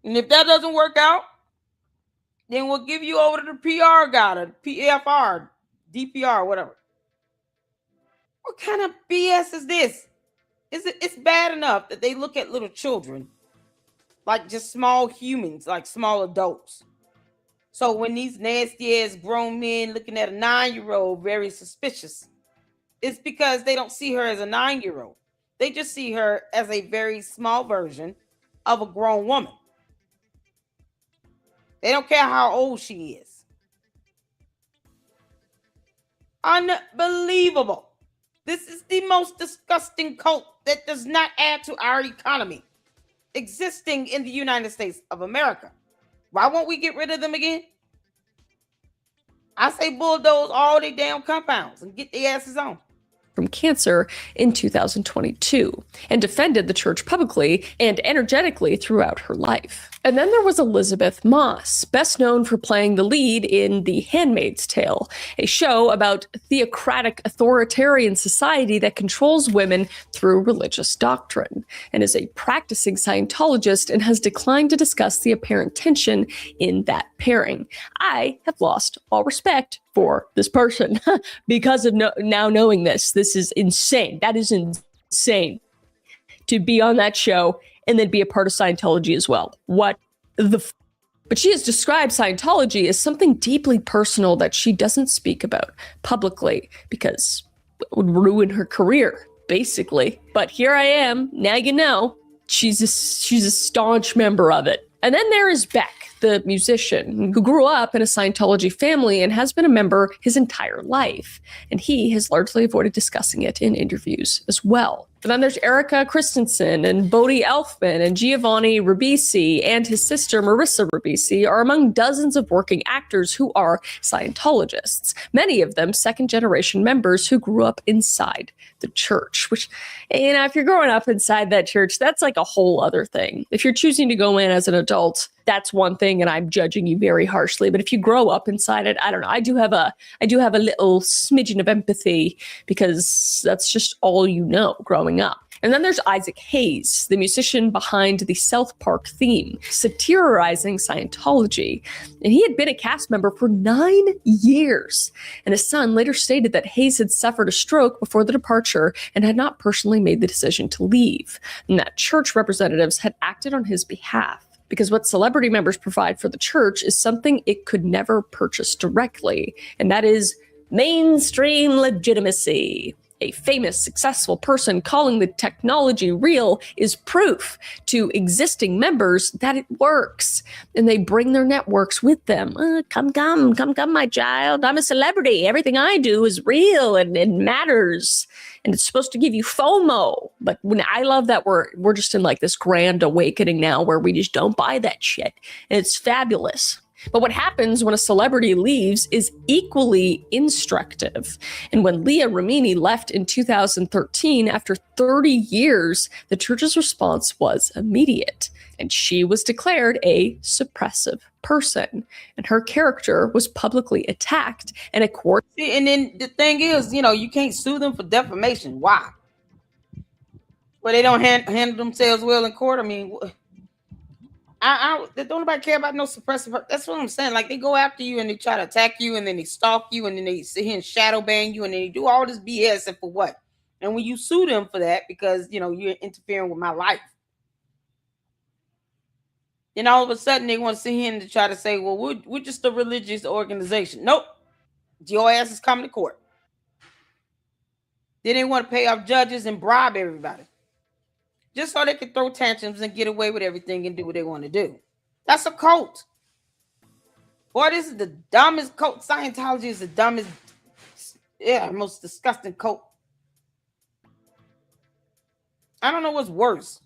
And if that doesn't work out, then we'll give you over to the PR guy, the PFR, DPR, whatever. What kind of BS is this? It's bad enough that they look at little children like just small humans, like small adults. So when these nasty ass grown men looking at a 9-year-old very suspicious, it's because they don't see her as a 9-year-old. They just see her as a very small version of a grown woman. They don't care how old she is. Unbelievable. This is the most disgusting cult that does not add to our economy existing in the United States of America. Why won't we get rid of them again? I say bulldoze all their damn compounds and get their asses on. From cancer in 2022 and defended the church publicly and energetically throughout her life. And then there was Elizabeth Moss, best known for playing the lead in The Handmaid's Tale, a show about theocratic authoritarian society that controls women through religious doctrine, and is a practicing Scientologist and has declined to discuss the apparent tension in that pairing. I have lost all respect for this person because of now knowing this. This is insane. That is insane to be on that show and then be a part of Scientology as well. What the But she has described Scientology as something deeply personal that she doesn't speak about publicly because it would ruin her career, basically. But here I am. Now you know. She's a staunch member of it. And then there is Beck, the musician who grew up in a Scientology family and has been a member his entire life. And he has largely avoided discussing it in interviews as well. And then there's Erica Christensen and Bodhi Elfman and Giovanni Ribisi and his sister Marissa Ribisi are among dozens of working actors who are Scientologists, many of them second-generation members who grew up inside the church, which, you know, if you're growing up inside that church, that's like a whole other thing. If you're choosing to go in as an adult, that's one thing, and I'm judging you very harshly. But if you grow up inside it, I don't know. I do have a little smidgen of empathy because that's just all you know growing up. And then there's Isaac Hayes, the musician behind the South Park theme, satirizing Scientology. And he had been a cast member for 9 years. And his son later stated that Hayes had suffered a stroke before the departure and had not personally made the decision to leave, and that church representatives had acted on his behalf. Because what celebrity members provide for the church is something it could never purchase directly, and that is mainstream legitimacy. A famous, successful person calling the technology real is proof to existing members that it works. And they bring their networks with them. Come, my child. I'm a celebrity. Everything I do is real and it matters. And it's supposed to give you FOMO. But when I love that we're just in like this grand awakening now where we just don't buy that shit. And it's fabulous. But what happens when a celebrity leaves is equally instructive. And when Leah Remini left in 2013, after 30 years, the church's response was immediate. And she was declared a suppressive person. And her character was publicly attacked and a court. And then the thing is, you know, you can't sue them for defamation. Why? Well, they don't handle themselves well in court. I mean, don't nobody care about no suppressive. That's what I'm saying. Like, they go after you and they try to attack you and then they stalk you and then they sit here and shadow ban you and then they do all this BS, and for what? And when you sue them for that because, you know, you're interfering with my life, then all of a sudden they want to sit here and try to say, well, we're just a religious organization. Nope. Your ass is coming to court. Then they want to pay off judges and bribe everybody, just so they can throw tantrums and get away with everything and do what they want to do. That's a cult. Boy, this is the dumbest cult. Scientology is the dumbest, most disgusting cult. I don't know what's worse.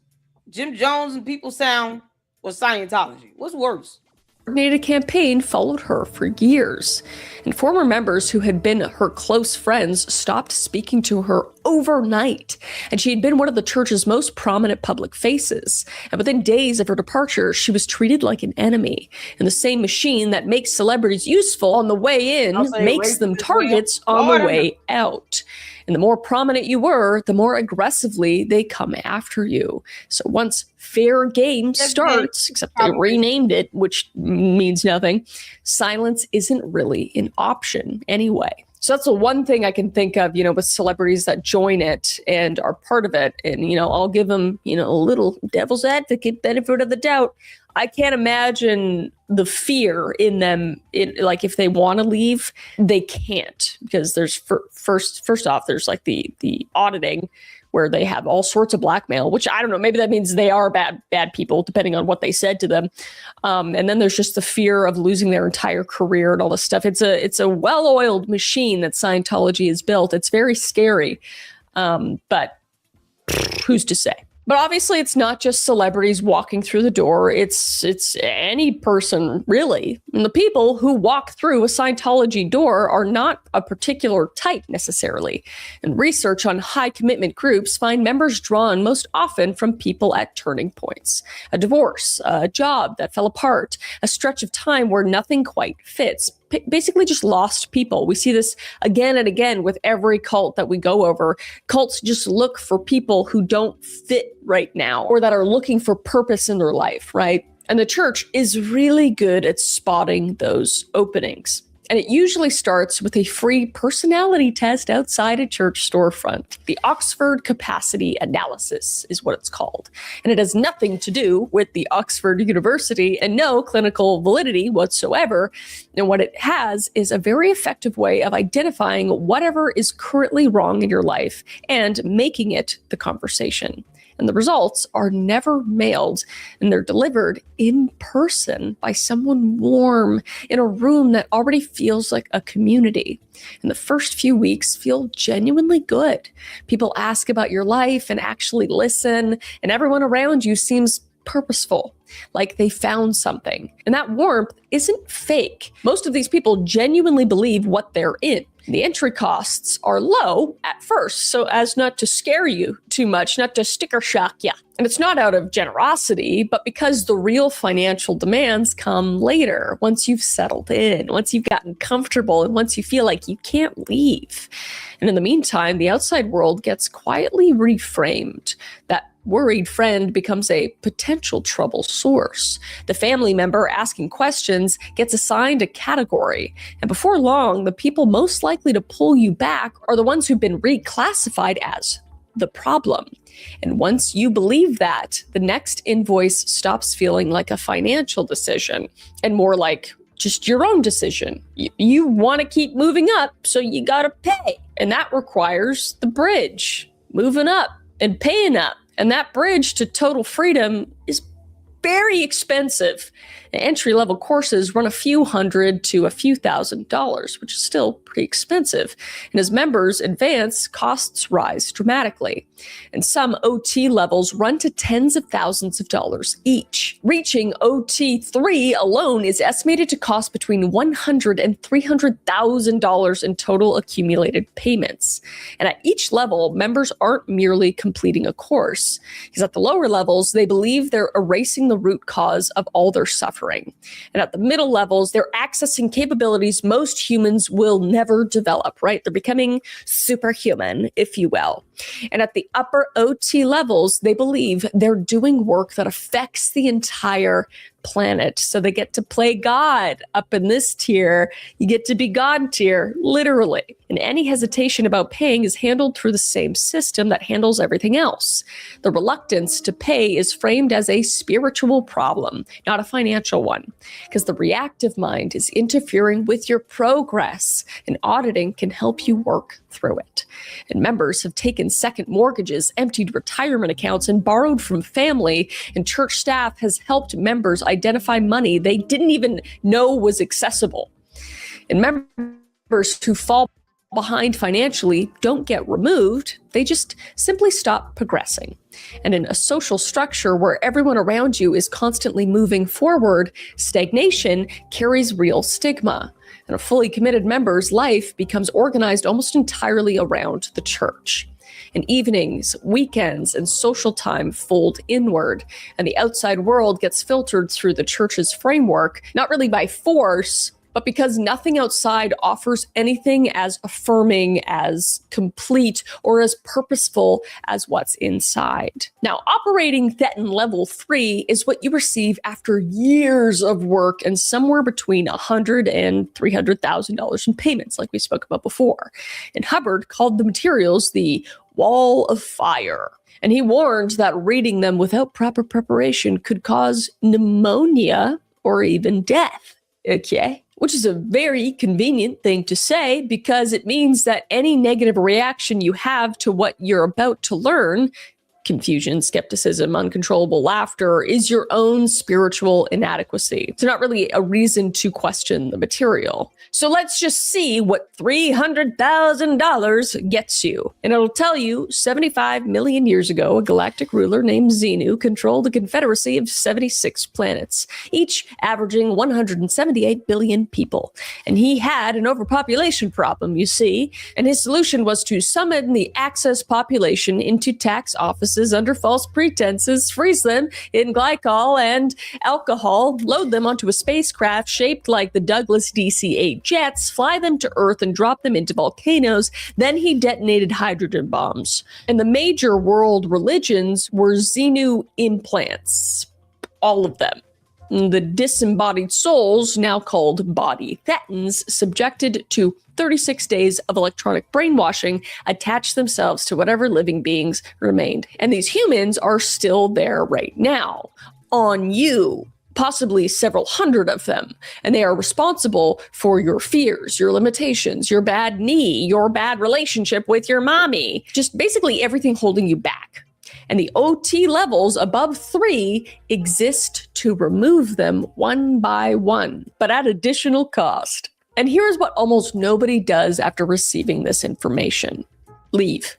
Jim Jones and People Sound or Scientology. What's worse? Coordinated campaign followed her for years, and former members who had been her close friends stopped speaking to her overnight. And she had been one of the church's most prominent public faces. And within days of her departure, she was treated like an enemy. And the same machine that makes celebrities useful on the way in makes them targets on the way out. And the more prominent you were, the more aggressively they come after you. So once fair game starts, except they renamed it, which means nothing, silence isn't really an option anyway. So that's the one thing I can think of, with celebrities that join it and are part of it. And, I'll give them, a little devil's advocate benefit of the doubt. I can't imagine the fear in them. Like if they want to leave, they can't, because there's first off, there's like the auditing where they have all sorts of blackmail, which I don't know, maybe that means they are bad people, depending on what they said to them. And then there's just the fear of losing their entire career and all this stuff. It's a well-oiled machine that Scientology has built. It's very scary, but who's to say? But obviously, it's not just celebrities walking through the door. It's any person, really. And the people who walk through a Scientology door are not a particular type necessarily. And research on high commitment groups find members drawn most often from people at turning points. A divorce, a job that fell apart, a stretch of time where nothing quite fits. Basically just lost people. We see this again and again with every cult that we go over. Cults just look for people who don't fit right now or that are looking for purpose in their life, right? And the church is really good at spotting those openings. And it usually starts with a free personality test outside a church storefront. The Oxford Capacity Analysis is what it's called. And it has nothing to do with the Oxford University and no clinical validity whatsoever. And what it has is a very effective way of identifying whatever is currently wrong in your life and making it the conversation. And the results are never mailed, and they're delivered in person by someone warm in a room that already feels like a community. And the first few weeks feel genuinely good. People ask about your life and actually listen, and everyone around you seems purposeful, like they found something. And that warmth isn't fake. Most of these people genuinely believe what they're in. The entry costs are low at first, so as not to scare you too much, not to sticker shock you. And it's not out of generosity, but because the real financial demands come later, once you've settled in, once you've gotten comfortable, and once you feel like you can't leave. And in the meantime, the outside world gets quietly reframed. That worried friend becomes a potential trouble source. The family member asking questions gets assigned a category. And before long, the people most likely to pull you back are the ones who've been reclassified as the problem. And once you believe that, the next invoice stops feeling like a financial decision and more like just your own decision. You want to keep moving up, so you got to pay. And that requires the bridge, moving up and paying up. And that bridge to total freedom is very expensive. Entry-level courses run a few hundred to a few $1,000s, which is still pretty expensive. And as members advance, costs rise dramatically. And some OT levels run to tens of thousands of dollars each. Reaching OT3 alone is estimated to cost between $100,000 and $300,000 in total accumulated payments. And at each level, members aren't merely completing a course, because at the lower levels, they believe they're erasing the root cause of all their suffering. And at the middle levels, they're accessing capabilities most humans will never develop, right? They're becoming superhuman, if you will. And at the upper OT levels, they believe they're doing work that affects the entire planet. So they get to play God up in this tier. You get to be God tier, literally. And any hesitation about paying is handled through the same system that handles everything else. The reluctance to pay is framed as a spiritual problem, not a financial one, because the reactive mind is interfering with your progress, and auditing can help you work through it. And members have taken second mortgages, emptied retirement accounts, and borrowed from family, and church staff has helped members identify money they didn't even know was accessible. And members who fall behind financially don't get removed, they just simply stop progressing. And in a social structure where everyone around you is constantly moving forward, stagnation carries real stigma. And a fully committed member's life becomes organized almost entirely around the church. And evenings, weekends, and social time fold inward, and the outside world gets filtered through the church's framework, not really by force, but because nothing outside offers anything as affirming, as complete, or as purposeful as what's inside. Now, operating Thetan level 3 is what you receive after years of work and somewhere between $100,000 and $300,000 in payments, like we spoke about before. And Hubbard called the materials the Wall of Fire. And he warned that reading them without proper preparation could cause pneumonia or even death. Okay? Which is a very convenient thing to say because it means that any negative reaction you have to what you're about to learn, confusion, skepticism, uncontrollable laughter, is your own spiritual inadequacy. It's not really a reason to question the material. So let's just see what $300,000 gets you. And it'll tell you 75 million years ago, a galactic ruler named Xenu controlled a confederacy of 76 planets, each averaging 178 billion people. And he had an overpopulation problem, you see, and his solution was to summon the excess population into tax offices under false pretenses, freeze them in glycol and alcohol, load them onto a spacecraft shaped like the Douglas DC-8 jets, fly them to Earth and drop them into volcanoes. Then he detonated hydrogen bombs. And the major world religions were Xenu implants. All of them. The disembodied souls, now called body thetans, subjected to 36 days of electronic brainwashing, attach themselves to whatever living beings remained. And these humans are still there right now, on you, possibly several hundred of them. And they are responsible for your fears, your limitations, your bad knee, your bad relationship with your mommy, just basically everything holding you back. And the OT levels above 3 exist to remove them one by one, but at additional cost. And here's what almost nobody does after receiving this information. Leave.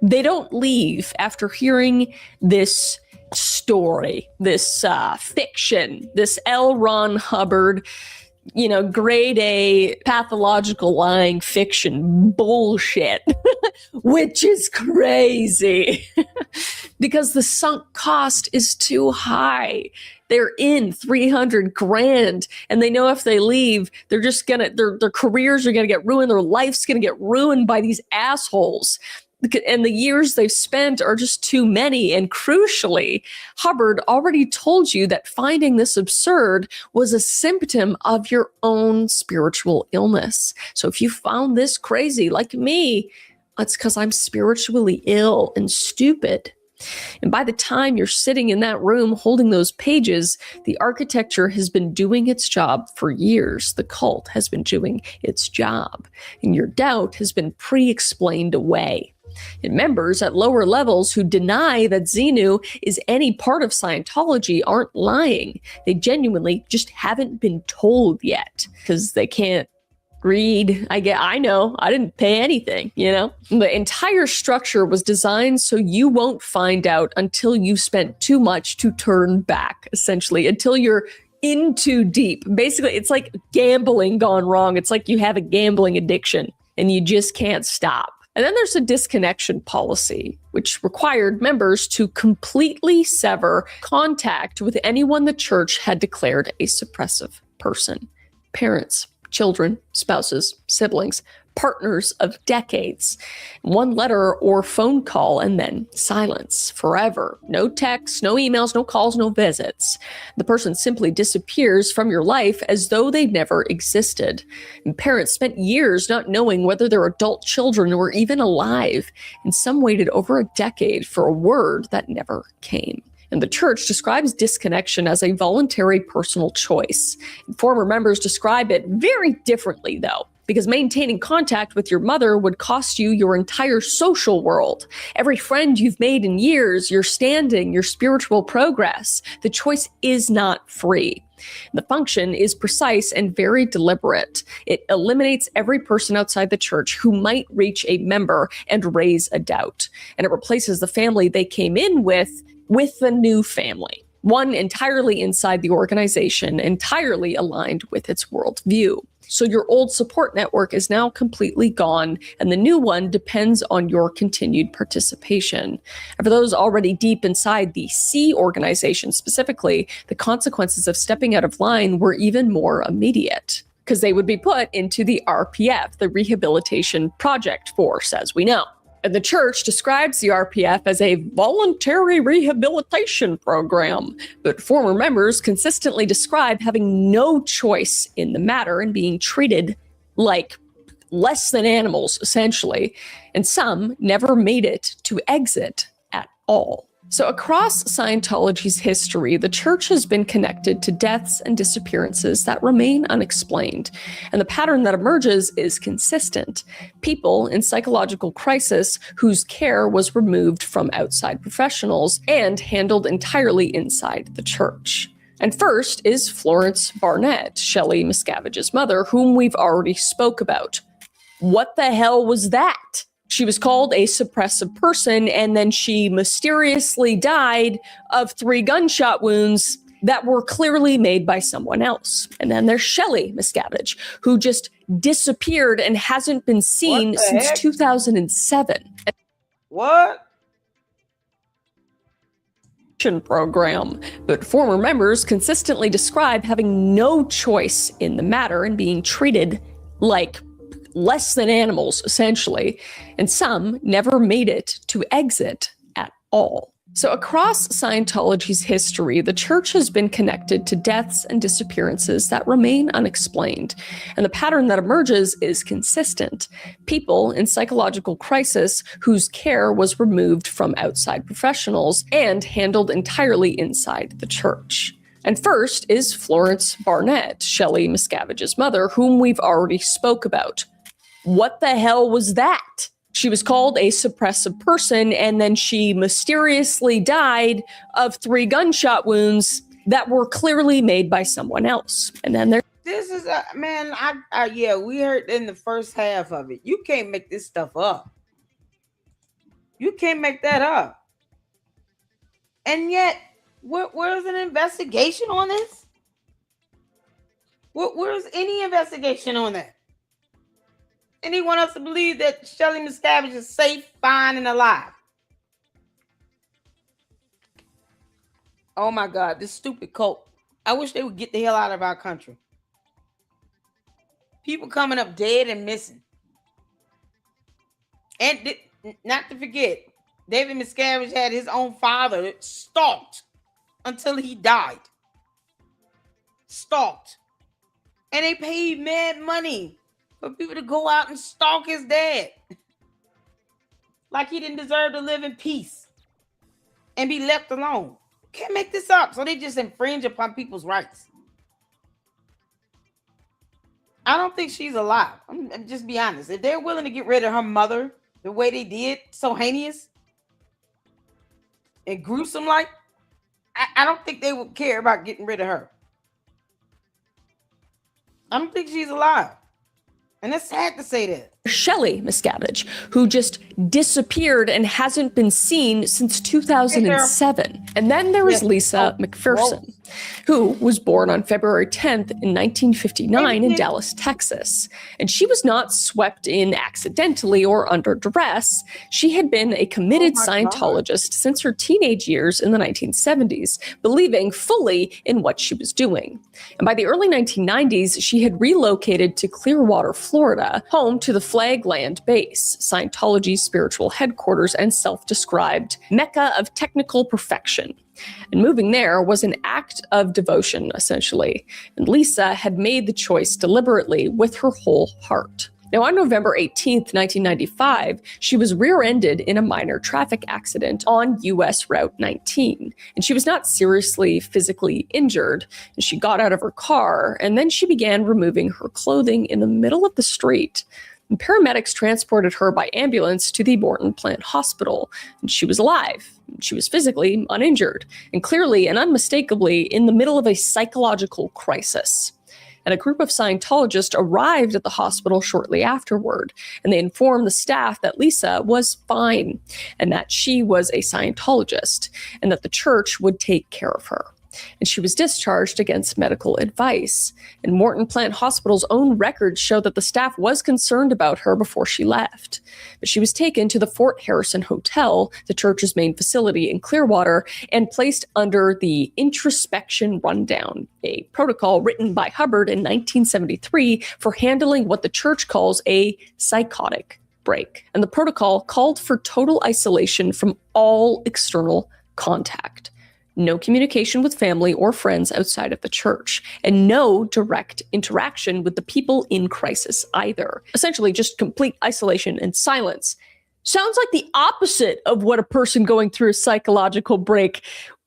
They don't leave after hearing this story, this fiction, this L. Ron Hubbard, grade A pathological lying fiction bullshit, which is crazy because the sunk cost is too high. They're in 300 grand and they know if they leave, they're just gonna, their careers are gonna get ruined. Their life's gonna get ruined by these assholes. And the years they've spent are just too many. And crucially, Hubbard already told you that finding this absurd was a symptom of your own spiritual illness. So if you found this crazy, like me, it's because I'm spiritually ill and stupid. And by the time you're sitting in that room holding those pages, the architecture has been doing its job for years. The cult has been doing its job. And your doubt has been pre-explained away. And members at lower levels who deny that Xenu is any part of Scientology aren't lying. They genuinely just haven't been told yet because they can't read. I know, I didn't pay anything, The entire structure was designed so you won't find out until you've spent too much to turn back, essentially, until you're in too deep. Basically, it's like gambling gone wrong. It's like you have a gambling addiction and you just can't stop. And then there's a disconnection policy, which required members to completely sever contact with anyone the church had declared a suppressive person. Parents, children, spouses, siblings, partners of decades. One letter or phone call and then silence forever. No texts, no emails, no calls, no visits. The person simply disappears from your life as though they never existed. And parents spent years not knowing whether their adult children were even alive, and some waited over a decade for a word that never came. And the church describes disconnection as a voluntary personal choice. And former members describe it very differently, though. because maintaining contact with your mother would cost you your entire social world, every friend you've made in years, your standing, your spiritual progress. The choice is not free. The function is precise and very deliberate. It eliminates every person outside the church who might reach a member and raise a doubt. And it replaces the family they came in with a new family, one entirely inside the organization, entirely aligned with its worldview. So your old support network is now completely gone, and the new one depends on your continued participation. And for those already deep inside the C organization specifically, the consequences of stepping out of line were even more immediate, because they would be put into the RPF, the Rehabilitation Project Force, as we know. And the church describes the RPF as a voluntary rehabilitation program, but former members consistently describe having no choice in the matter and being treated like less than animals, essentially, and some never made it to exit at all. So across Scientology's history, the church has been connected to deaths and disappearances that remain unexplained. And the pattern that emerges is consistent. People in psychological crisis whose care was removed from outside professionals and handled entirely inside the church. And first is Florence Barnett, Shelley Miscavige's mother, whom we've already spoke about. What the hell was that? She was called a suppressive person, and then she mysteriously died of 3 gunshot wounds that were clearly made by someone else. And then there's Shelley Miscavige, who just disappeared and hasn't been seen since 2007. What? Program, but former members consistently describe having no choice in the matter and being treated like less than animals, essentially, and some never made it to exit at all. So across Scientology's history, the church has been connected to deaths and disappearances that remain unexplained. And the pattern that emerges is consistent. People in psychological crisis whose care was removed from outside professionals and handled entirely inside the church. And first is Florence Barnett, Shelley Miscavige's mother, whom we've already spoke about. What the hell was that? She was called a suppressive person, and then she mysteriously died of 3 gunshot wounds that were clearly made by someone else. And then this is a man. Yeah, we heard in the first half of it. You can't make this stuff up. You can't make that up. And yet, where's an investigation on this? Where's any investigation on that? And he want us to believe that Shelley Miscavige is safe, fine, and alive. Oh my God, this stupid cult. I wish they would get the hell out of our country. People coming up dead and missing. And not to forget, David Miscavige had his own father stalked until he died. Stalked. And they paid mad money for people to go out and stalk his dad. Like he didn't deserve to live in peace and be left alone. Can't make this up. So they just infringe upon people's rights. I don't think she's alive. I'm just be honest. If they're willing to get rid of her mother the way they did, so heinous and gruesome like, I don't think they would care about getting rid of her. I don't think she's alive. And it's sad to say that. Shelley Miscavige, who just disappeared and hasn't been seen since 2007. And then there was Lisa McPherson, who was born on February 10th in 1959 in Dallas, Texas. And she was not swept in accidentally or under duress. She had been a committed Scientologist since her teenage years in the 1970s, believing fully in what she was doing. And by the early 1990s, she had relocated to Clearwater, Florida, home to the Flagland Base, Scientology's spiritual headquarters and self-described Mecca of technical perfection. And moving there was an act of devotion, essentially. And Lisa had made the choice deliberately with her whole heart. Now, on November 18th, 1995, she was rear-ended in a minor traffic accident on US Route 19. And she was not seriously physically injured. And she got out of her car, and then she began removing her clothing in the middle of the street. And paramedics transported her by ambulance to the Morton Plant Hospital. And she was alive. She was physically uninjured, and clearly and unmistakably in the middle of a psychological crisis. And a group of Scientologists arrived at the hospital shortly afterward, and they informed the staff that Lisa was fine, and that she was a Scientologist, and that the church would take care of her. And she was discharged against medical advice. And Morton Plant Hospital's own records show that the staff was concerned about her before she left. But she was taken to the Fort Harrison Hotel, the church's main facility in Clearwater, and placed under the introspection rundown, a protocol written by Hubbard in 1973 for handling what the church calls a psychotic break. And the protocol called for total isolation from all external contact. No communication with family or friends outside of the church, and no direct interaction with the people in crisis either. Essentially, just complete isolation and silence. Sounds like the opposite of what a person going through a psychological break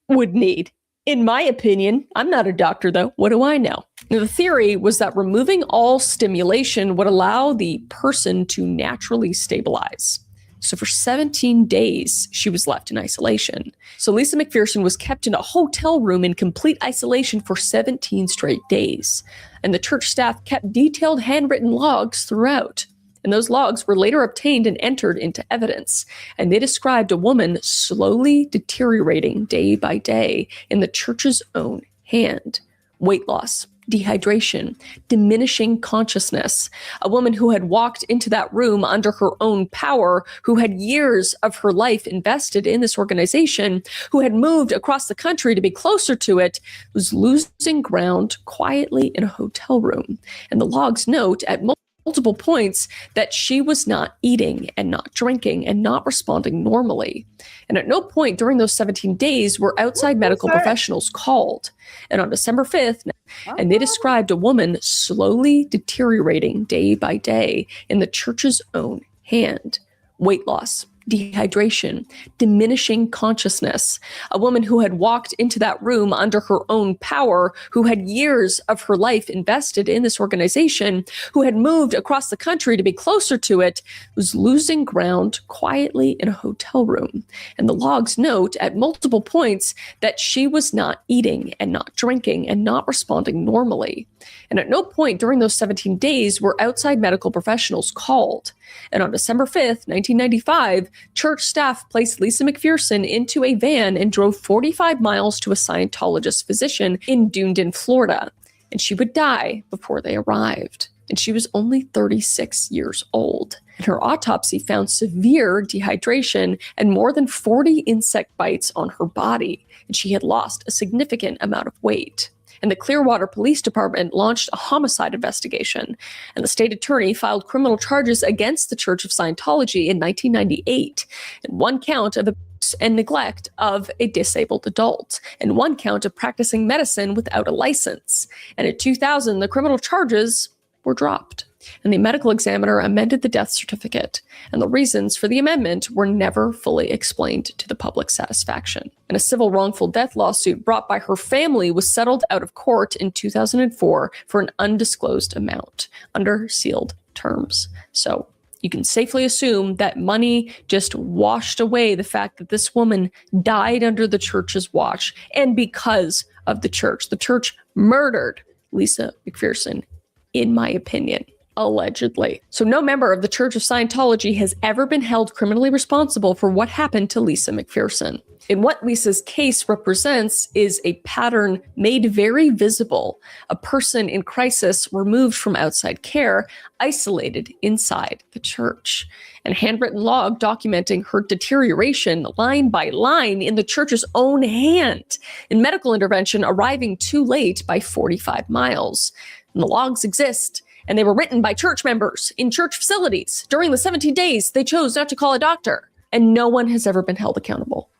would need. In my opinion, I'm not a doctor though, what do I know? Now, the theory was that removing all stimulation would allow the person to naturally stabilize. So for 17 days, she was left in isolation. So Lisa McPherson was kept in a hotel room in complete isolation for 17 straight days. And the church staff kept detailed handwritten logs throughout. And those logs were later obtained and entered into evidence. And they described a woman slowly deteriorating day by day in the church's own hand. Weight loss, dehydration, diminishing consciousness. A woman who had walked into that room under her own power, who had years of her life invested in this organization, who had moved across the country to be closer to it, was losing ground quietly in a hotel room. And the logs note at multiple points that she was not eating and not drinking and not responding normally. And at no point during those 17 days were outside medical professionals called. And on December 5th, and they described a woman slowly deteriorating day by day in the church's own hand. Weight loss, dehydration, diminishing consciousness. A woman who had walked into that room under her own power, who had years of her life invested in this organization, who had moved across the country to be closer to it, was losing ground quietly in a hotel room. And the logs note at multiple points that she was not eating and not drinking and not responding normally. And at no point during those 17 days were outside medical professionals called. And on December 5th, 1995, church staff placed Lisa McPherson into a van and drove 45 miles to a Scientologist physician in Dunedin, Florida. And she would die before they arrived. And she was only 36 years old. And her autopsy found severe dehydration and more than 40 insect bites on her body. And she had lost a significant amount of weight. And the Clearwater Police Department launched a homicide investigation, and the state attorney filed criminal charges against the Church of Scientology in 1998, and one count of abuse and neglect of a disabled adult, and one count of practicing medicine without a license. And in 2000, the criminal charges were dropped, and the medical examiner amended the death certificate, and the reasons for the amendment were never fully explained to the public's satisfaction. And a civil wrongful death lawsuit brought by her family was settled out of court in 2004 for an undisclosed amount under sealed terms. So you can safely assume that money just washed away the fact that this woman died under the church's watch, and because of the church murdered Lisa McPherson, in my opinion. Allegedly. So no member of the Church of Scientology has ever been held criminally responsible for what happened to Lisa McPherson. And what Lisa's case represents is a pattern made very visible. A person in crisis removed from outside care, isolated inside the church. And a handwritten log documenting her deterioration line by line in the church's own hand. And medical intervention arriving too late by 45 miles. And the logs exist. And they were written by church members in church facilities. During the 17 days, they chose not to call a doctor. And no one has ever been held accountable.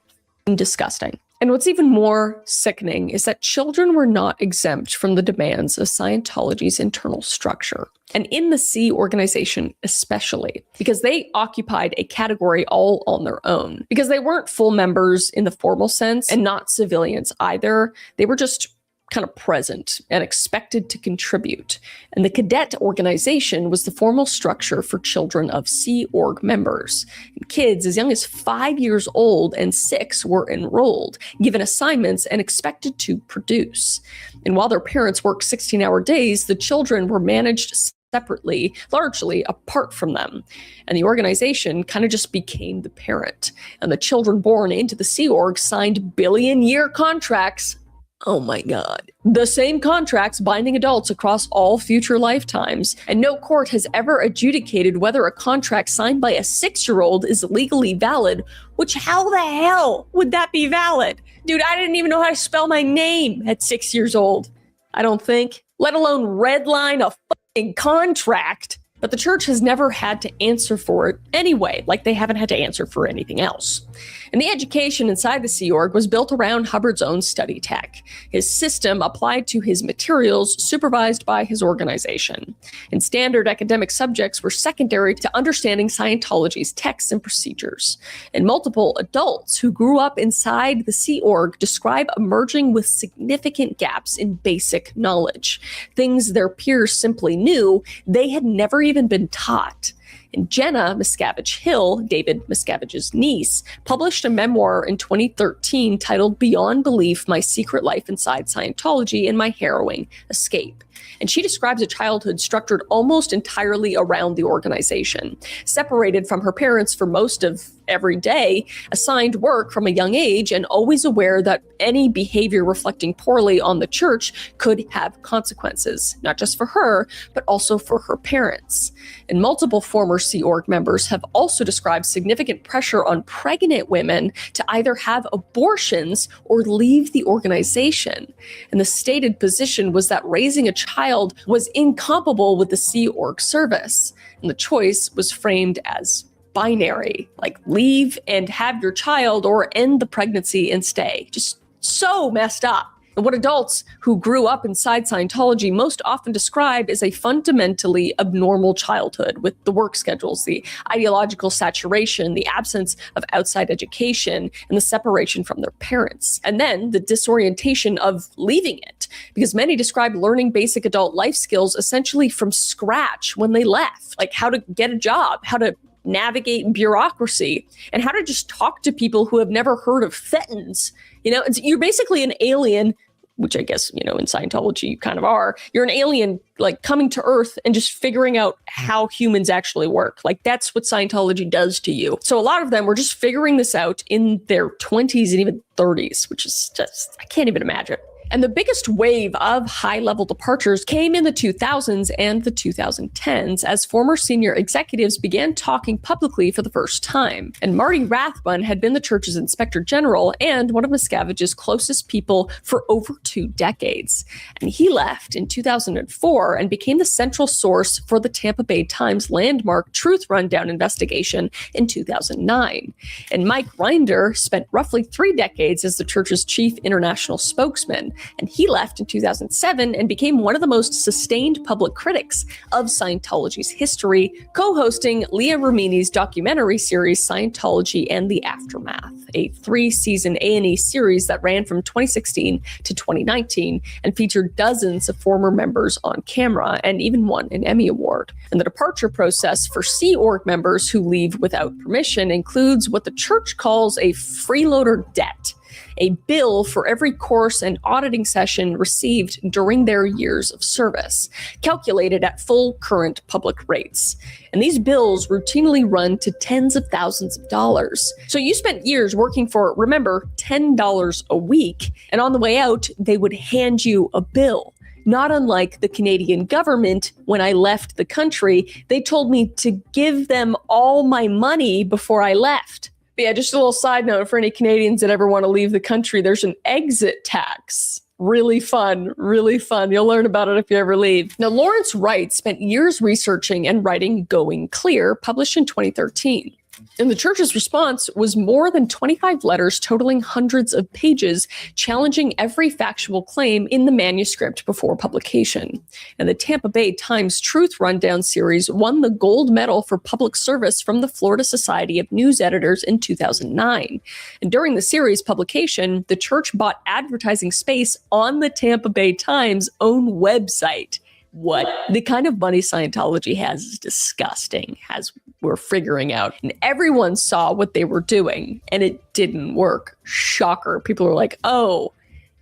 Disgusting. And what's even more sickening is that children were not exempt from the demands of Scientology's internal structure. And in the Sea organization especially, because they occupied a category all on their own, because they weren't full members in the formal sense and not civilians either. They were just kind of present and expected to contribute. And the cadet organization was the formal structure for children of Sea Org members. And kids as young as 5 years old and 6 were enrolled, given assignments, and expected to produce. And while their parents worked 16-hour days, the children were managed separately, largely apart from them. And the organization kind of just became the parent. And the children born into the Sea Org signed billion-year contracts. Oh my God. The same contracts binding adults across all future lifetimes. And no court has ever adjudicated whether a contract signed by a 6-year-old is legally valid, which how the hell would that be valid? Dude, I didn't even know how to spell my name at 6 years old. I don't think, let alone redline a fucking contract. But the church has never had to answer for it anyway, like they haven't had to answer for anything else. And the education inside the Sea Org was built around Hubbard's own study tech, his system applied to his materials, supervised by his organization. And standard academic subjects were secondary to understanding Scientology's texts and procedures. And multiple adults who grew up inside the Sea Org describe emerging with significant gaps in basic knowledge, things their peers simply knew they had never even been taught. And Jenna Miscavige Hill, David Miscavige's niece, published a memoir in 2013 titled Beyond Belief, My Secret Life Inside Scientology and My Harrowing Escape. And she describes a childhood structured almost entirely around the organization, separated from her parents for most of every day, assigned work from a young age, and always aware that any behavior reflecting poorly on the church could have consequences, not just for her, but also for her parents. And multiple former Sea Org members have also described significant pressure on pregnant women to either have abortions or leave the organization. And the stated position was that raising a child was incompatible with the Sea Org service. And the choice was framed as binary, like leave and have your child or end the pregnancy and stay. Just so messed up. And what adults who grew up inside Scientology most often describe is a fundamentally abnormal childhood, with the work schedules, the ideological saturation, the absence of outside education, and the separation from their parents. And then the disorientation of leaving it, because many describe learning basic adult life skills essentially from scratch when they left, like how to get a job, how to navigate bureaucracy, and how to just talk to people who have never heard of thetans. You know, you're basically an alien, which I guess, you know, in Scientology you kind of are. You're an alien, like coming to Earth and just figuring out how humans actually work. Like that's what Scientology does to you. So a lot of them were just figuring this out in their 20s and even 30s, which is just, I can't even imagine. And the biggest wave of high-level departures came in the 2000s and the 2010s as former senior executives began talking publicly for the first time. And Marty Rathbun had been the church's inspector general and one of Miscavige's closest people for over 2 decades. And he left in 2004 and became the central source for the Tampa Bay Times landmark Truth Rundown investigation in 2009. And Mike Rinder spent roughly 3 decades as the church's chief international spokesman. And he left in 2007 and became one of the most sustained public critics of Scientology's history, co-hosting Leah Remini's documentary series Scientology and the Aftermath, a 3-season A&E series that ran from 2016 to 2019 and featured dozens of former members on camera and even won an Emmy Award. And the departure process for Sea Org members who leave without permission includes what the church calls a freeloader debt, a bill for every course and auditing session received during their years of service, calculated at full current public rates. And these bills routinely run to tens of thousands of dollars. So you spent years working for, remember, $10 a week, and on the way out, they would hand you a bill. Not unlike the Canadian government, when I left the country, they told me to give them all my money before I left. But yeah, just a little side note for any Canadians that ever want to leave the country, there's an exit tax. Really fun, really fun. You'll learn about it if you ever leave. Now, Lawrence Wright spent years researching and writing Going Clear, published in 2013. And the church's response was more than 25 letters totaling hundreds of pages, challenging every factual claim in the manuscript before publication. And the Tampa Bay Times Truth Rundown series won the gold medal for public service from the Florida Society of News Editors in 2009. And during the series publication, the church bought advertising space on the Tampa Bay Times' own website. What the kind of money Scientology has is disgusting, as we're figuring out. And everyone saw what they were doing, and it didn't work. Shocker. People are like, oh,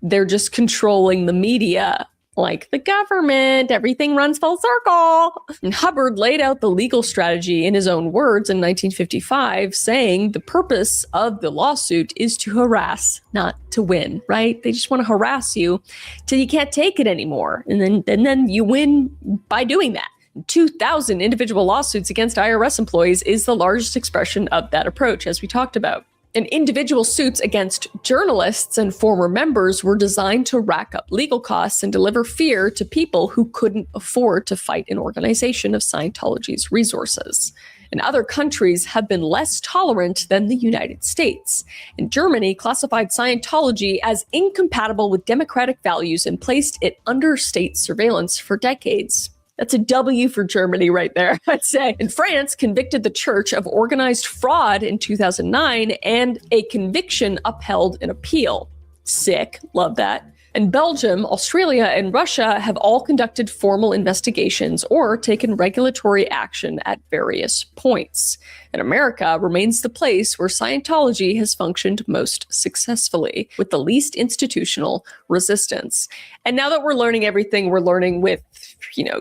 they're just controlling the media. Like the government, everything runs full circle. And Hubbard laid out the legal strategy in his own words in 1955, saying the purpose of the lawsuit is to harass, not to win, right? They just want to harass you till you can't take it anymore. And then you win by doing that. 2,000 individual lawsuits against IRS employees is the largest expression of that approach, as we talked about. And individual suits against journalists and former members were designed to rack up legal costs and deliver fear to people who couldn't afford to fight an organization of Scientology's resources. And other countries have been less tolerant than the United States. And Germany classified Scientology as incompatible with democratic values and placed it under state surveillance for decades. That's a W for Germany right there, I'd say. And France convicted the church of organized fraud in 2009 and a conviction upheld an appeal. Sick. Love that. And Belgium, Australia, and Russia have all conducted formal investigations or taken regulatory action at various points. And America remains the place where Scientology has functioned most successfully, with the least institutional resistance. And now that we're learning everything we're learning with,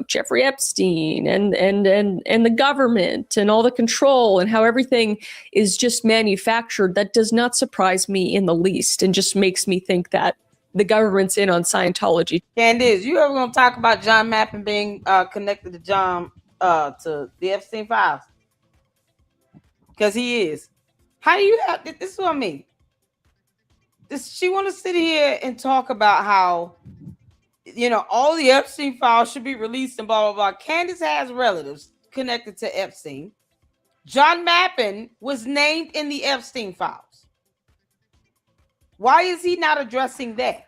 Jeffrey Epstein and the government and all the control and how everything is just manufactured, that does not surprise me in the least, and just makes me think that the government's in on Scientology. Candace, you ever gonna talk about John Mappin being connected to to the Epstein files? Because he is. How do you have this? Is what I mean. She want to sit here and talk about how all the Epstein files should be released and blah blah blah. Candace has relatives connected to Epstein. John Mappin was named in the Epstein files. Why is he not addressing that?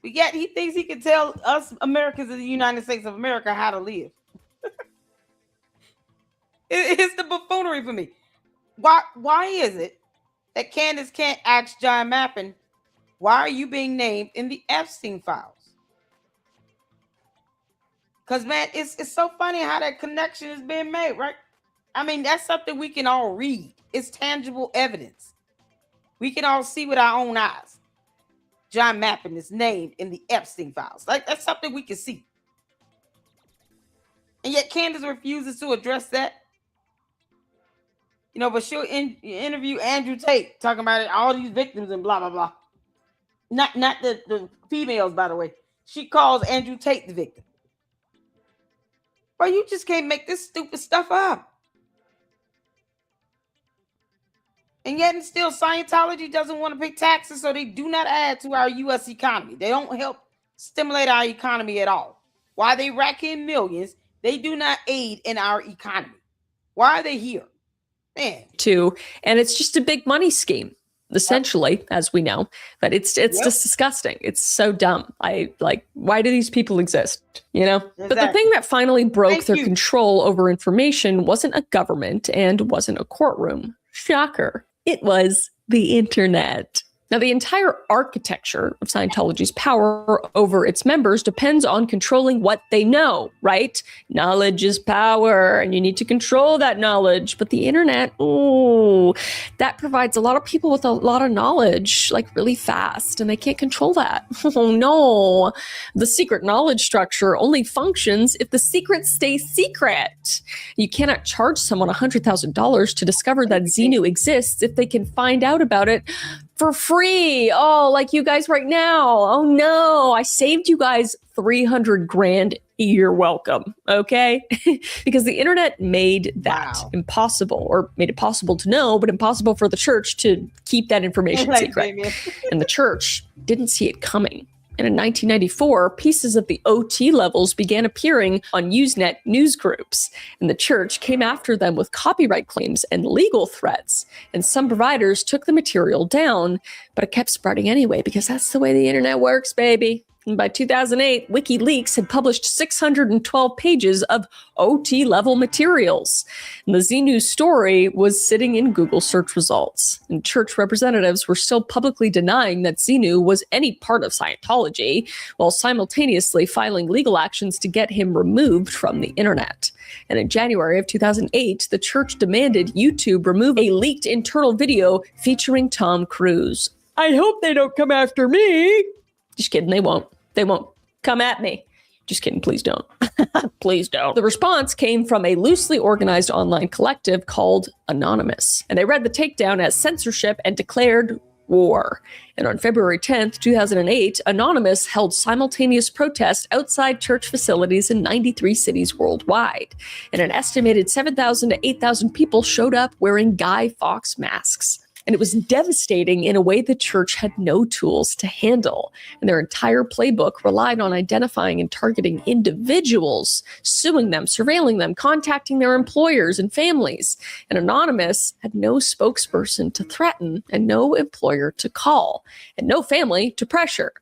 But yet he thinks he can tell us Americans in the United States of America how to live. It's the buffoonery for me. Why is it that Candace can't ask John Mappin, why are you being named in the Epstein files? Because, man, it's so funny how that connection is being made, right? I mean, that's something we can all read. It's tangible evidence. We can all see with our own eyes. John Mappin is named in the Epstein files. Like, that's something we can see. And yet Candace refuses to address that. But she'll interview Andrew Tate, talking about all these victims and blah, blah, blah. Not the females, by the way. She calls Andrew Tate the victim. Bro, you just can't make this stupid stuff up. And yet and still Scientology doesn't want to pay taxes, so they do not add to our U.S. economy. They don't help stimulate our economy at all. While they rack in millions, they do not aid in our economy. Why are they here? Man. And it's just a big money scheme, essentially, as we know. But it's just disgusting. It's so dumb. Why do these people exist? Exactly. But the thing that finally broke their control over information wasn't a government and wasn't a courtroom. Shocker. It was the internet. Now, the entire architecture of Scientology's power over its members depends on controlling what they know, right? Knowledge is power, and you need to control that knowledge. But the internet, that provides a lot of people with a lot of knowledge, like really fast, and they can't control that. Oh, no. The secret knowledge structure only functions if the secret stays secret. You cannot charge someone $100,000 to discover that Xenu exists if they can find out about it for free. Oh, like you guys right now. Oh no, I saved you guys $300,000. You're welcome. Okay. Because the internet made that impossible, or made it possible to know, but impossible for the church to keep that information secret. And the church didn't see it coming. And in 1994, pieces of the OT levels began appearing on Usenet news groups, and the church came after them with copyright claims and legal threats. And some providers took the material down, but it kept spreading anyway, because that's the way the internet works, baby. And by 2008, WikiLeaks had published 612 pages of OT-level materials. And the Xenu story was sitting in Google search results. And church representatives were still publicly denying that Xenu was any part of Scientology, while simultaneously filing legal actions to get him removed from the internet. And in January of 2008, the church demanded YouTube remove a leaked internal video featuring Tom Cruise. I hope they don't come after me. Just kidding, they won't. They won't come at me. Just kidding, please don't. Please don't. The response came from a loosely organized online collective called Anonymous, and they read the takedown as censorship and declared war. And on February 10th, 2008, Anonymous held simultaneous protests outside church facilities in 93 cities worldwide. And an estimated 7,000 to 8,000 people showed up wearing Guy Fawkes masks. And it was devastating in a way the church had no tools to handle. And their entire playbook relied on identifying and targeting individuals, suing them, surveilling them, contacting their employers and families. And Anonymous had no spokesperson to threaten and no employer to call and no family to pressure.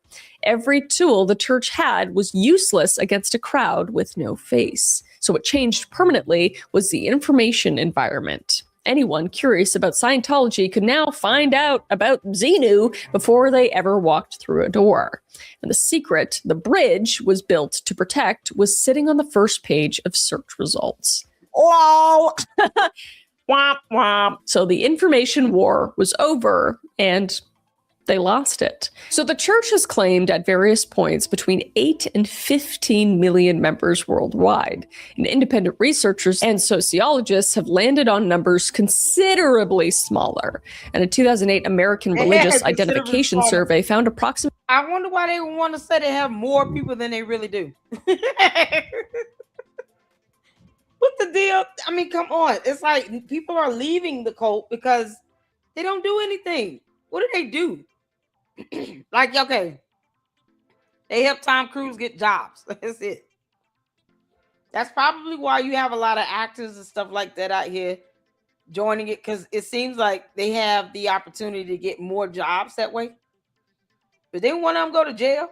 Every tool the church had was useless against a crowd with no face. So what changed permanently was the information environment. Anyone curious about Scientology could now find out about Xenu before they ever walked through a door. And the secret the bridge was built to protect was sitting on the first page of search results. Oh, womp womp. So the information war was over, and they lost it. So the church has claimed at various points between 8 and 15 million members worldwide. And independent researchers and sociologists have landed on numbers considerably smaller. And a 2008 American Religious Identification Survey found approximately... I wonder why they want to say they have more people than they really do. What's the deal? I mean, come on. It's like people are leaving the cult because they don't do anything. What do they do? Like, okay, they help Tom Cruise get jobs. That's it. That's probably why you have a lot of actors and stuff like that out here joining it, because it seems like they have the opportunity to get more jobs that way. But then one of them go to jail.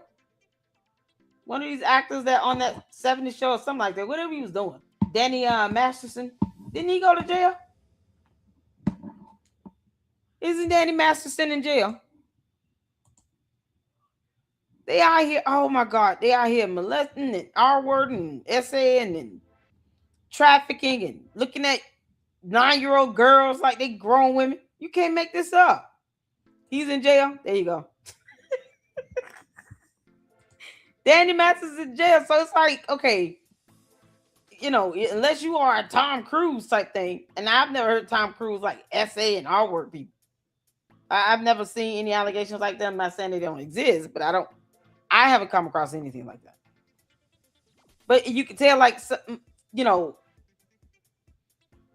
One of these actors that on that 70s show or something like that, whatever he was doing, Danny Masterson, didn't he go to jail? Isn't Danny Masterson in jail? They out here, oh my God, they out here molesting and R-wording and SAing and trafficking and looking at 9-year-old girls like they grown women. You can't make this up. He's in jail. There you go. Danny Master's in jail. So it's like, okay, you know, unless you are a Tom Cruise type thing, and I've never heard Tom Cruise like SA and R-word people. I've never seen any allegations like that. I'm not saying they don't exist, but I haven't come across anything like that. But you can tell, like, you know,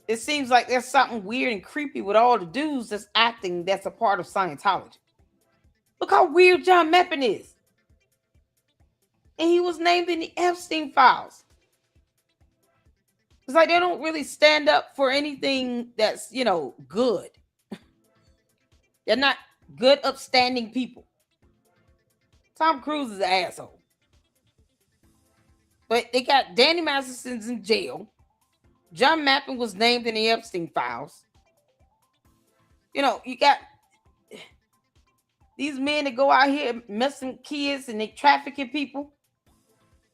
it seems like there's something weird and creepy with all the dudes that's acting that's a part of Scientology. Look how weird John Mappin is. And he was named in the Epstein files. It's like they don't really stand up for anything that's, you know, good. They're not good, upstanding people. Tom Cruise is an asshole. But they got Danny Masterson's in jail. John Mappin was named in the Epstein files. You know, you got these men that go out here messing kids and they trafficking people.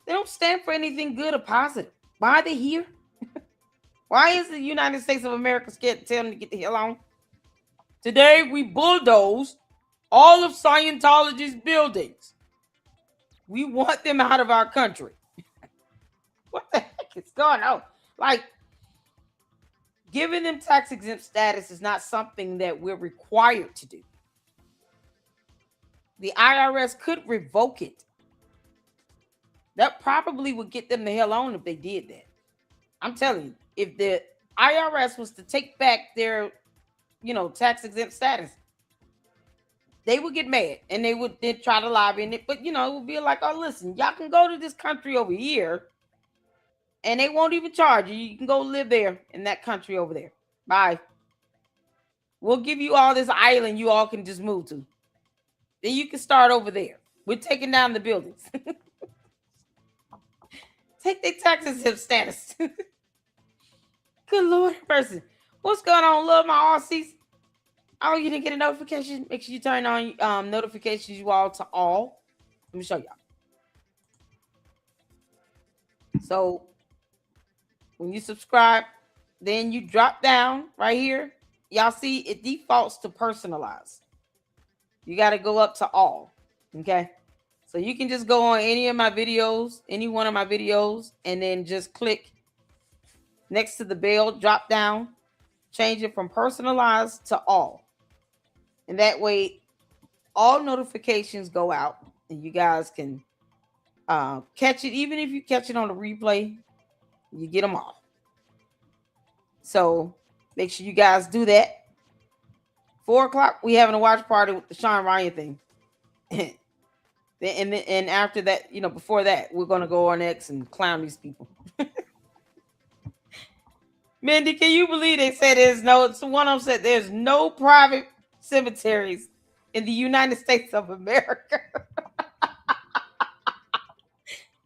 They don't stand for anything good or positive. Why are they here? Why is the United States of America scared to tell them to get the hell on? Today, we bulldozed all of Scientology's buildings. We want them out of our country. What the heck is going on? Like, giving them tax-exempt status is not something that we're required to do. The IRS could revoke it. That probably would get them the hell on if they did that. I'm telling you, if the IRS was to take back their, you know, tax-exempt status, they would get mad and they would then try to lobby in it. But it would be like, oh, listen, y'all can go to this country over here and they won't even charge you. You can go live there in that country over there. Bye. We'll give you all this island you all can just move to. Then you can start over there. We're taking down the buildings. Take their tax exempt status. Good Lord mercy. What's going on, love my Aussies? Oh, you didn't get a notification? Make sure you turn on notifications you all to all. Let me show y'all. So when you subscribe, then you drop down right here. Y'all see it defaults to personalized. You got to go up to all. Okay. So you can just go on any of my videos, any one of my videos, and then just click next to the bell, drop down, change it from personalized to all. And that way, all notifications go out and you guys can catch it. Even if you catch it on the replay, you get them all. So make sure you guys do that. 4:00, we having a watch party with the Sean Ryan thing. and after that, before that, we're going to go on X and clown these people. Mindy, can you believe they said one of them said there's no private cemeteries in the United States of America.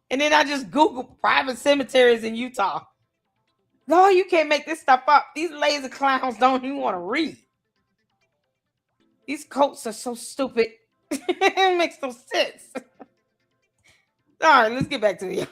And then I just Googled private cemeteries in Utah. No, you can't make this stuff up. These lazy clowns don't even want to read. These cults are so stupid. It makes no sense. All right, let's get back to you.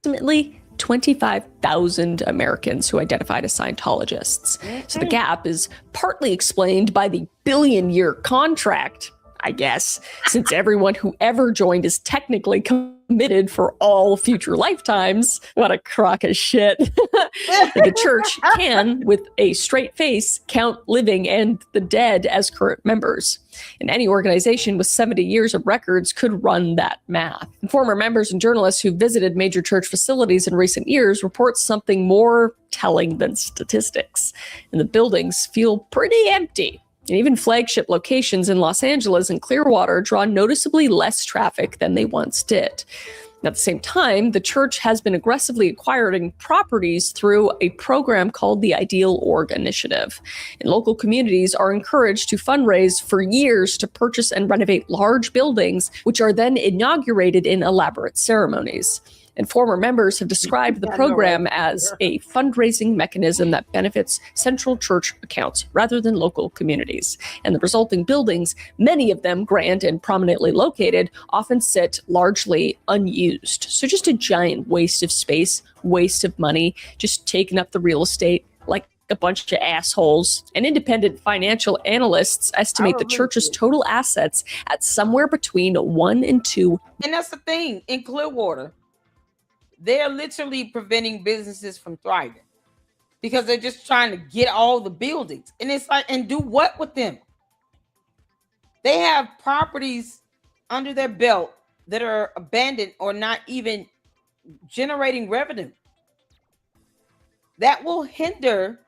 Ultimately, 25,000 Americans who identified as Scientologists. So the gap is partly explained by the billion-year contract, I guess, since everyone who ever joined is technically committed for all future lifetimes. What a crock of shit. The church can, with a straight face, count living and the dead as current members. And any organization with 70 years of records could run that math. And former members and journalists who visited major church facilities in recent years report something more telling than statistics. And the buildings feel pretty empty. And even flagship locations in Los Angeles and Clearwater draw noticeably less traffic than they once did. At the same time, the church has been aggressively acquiring properties through a program called the Ideal Org Initiative. And local communities are encouraged to fundraise for years to purchase and renovate large buildings, which are then inaugurated in elaborate ceremonies. And former members have described the program as a fundraising mechanism that benefits central church accounts rather than local communities. And the resulting buildings, many of them grand and prominently located, often sit largely unused. So just a giant waste of space, waste of money, just taking up the real estate like a bunch of assholes. And independent financial analysts estimate the church's total assets at somewhere between 1 and 2. And that's the thing, in Clearwater, they're literally preventing businesses from thriving because they're just trying to get all the buildings. And it's like, and do what with them? They have properties under their belt that are abandoned or not even generating revenue. That will hinder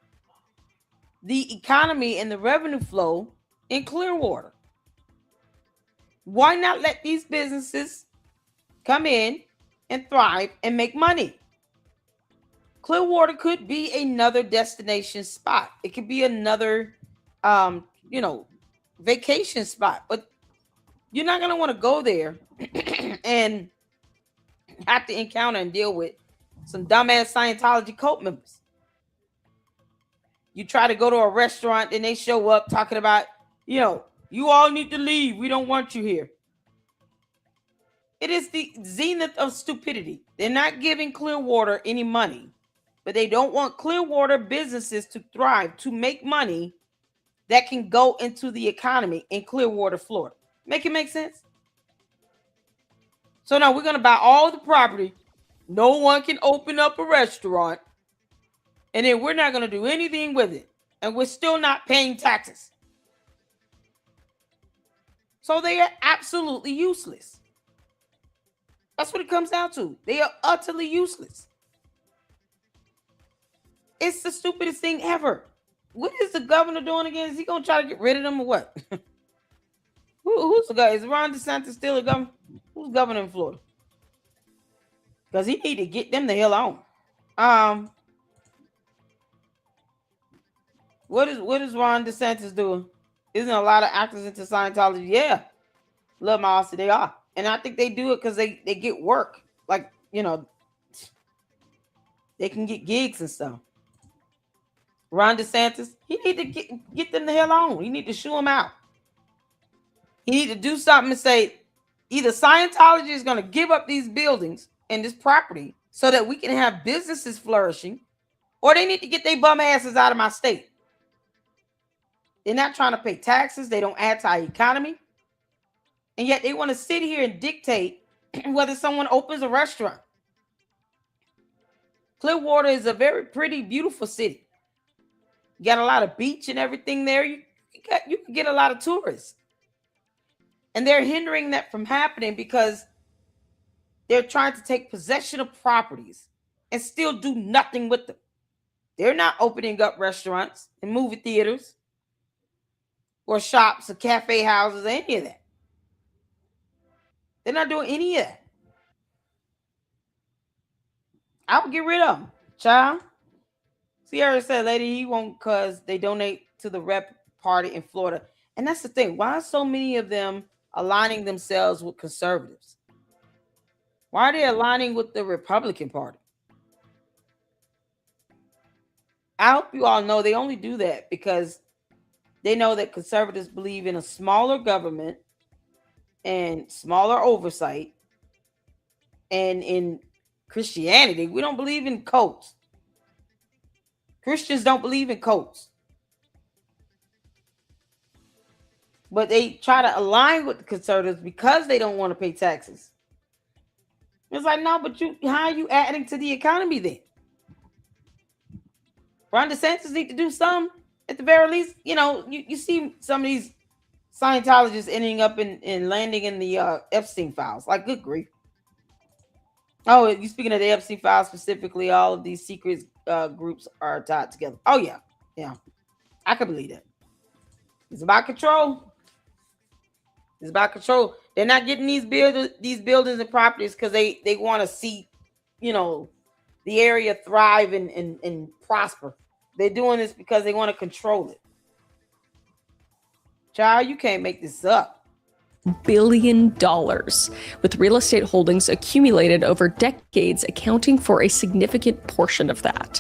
the economy and the revenue flow in Clearwater. Why not let these businesses come in and thrive and make money? Clearwater could be another destination spot. It could be another, vacation spot. But you're not going to want to go there and have to encounter and deal with some dumbass Scientology cult members. You try to go to a restaurant and they show up talking about, you all need to leave. We don't want you here. It is the zenith of stupidity. They're not giving Clearwater any money, but they don't want Clearwater businesses to thrive, to make money that can go into the economy in Clearwater, Florida. Make it make sense? So now we're going to buy all the property. No one can open up a restaurant. And then we're not going to do anything with it. And we're still not paying taxes. So they are absolutely useless. That's what it comes down to. They are utterly useless. It's the stupidest thing ever. What is the governor doing again? Is he going to try to get rid of them or what? Woo, Who's the guy? Is Ron DeSantis still a governor? Who's governor in Florida? Because he need to get them the hell on. What is Ron DeSantis doing? Isn't a lot of actors into Scientology? Yeah. Love my honesty, they are. And I think they do it because they get work. Like, they can get gigs and stuff. Ron DeSantis, he need to get them the hell on. He need to shoo them out. He need to do something and say, either Scientology is going to give up these buildings and this property so that we can have businesses flourishing, or they need to get their bum asses out of my state. They're not trying to pay taxes. They don't add to our economy. And yet they want to sit here and dictate whether someone opens a restaurant. Clearwater is a very pretty, beautiful city. You got a lot of beach and everything there. You can get a lot of tourists. And they're hindering that from happening because they're trying to take possession of properties and still do nothing with them. They're not opening up restaurants and movie theaters or shops or cafe houses or any of that. They're not doing any of that. I would get rid of them, child. Sierra said, lady, he won't because they donate to the rep party in Florida. And that's the thing. Why are so many of them aligning themselves with conservatives? Why are they aligning with the Republican Party? I hope you all know they only do that because they know that conservatives believe in a smaller government and smaller oversight. And in Christianity, we don't believe in cults. Christians don't believe in cults. But they try to align with the conservatives because they don't want to pay taxes. It's like, no, but how are you adding to the economy then? Ron DeSantis need to do some at the very least. You see some of these Scientologists ending up in landing in the Epstein files. Like, good grief. Oh, you speaking of the Epstein files specifically, all of these secret groups are tied together. Oh, yeah. Yeah. I can believe that. It's about control. It's about control. They're not getting these buildings and properties because they want to see, the area thrive and prosper. They're doing this because they want to control it. Child, you can't make this up. $1 billion, with real estate holdings accumulated over decades accounting for a significant portion of that.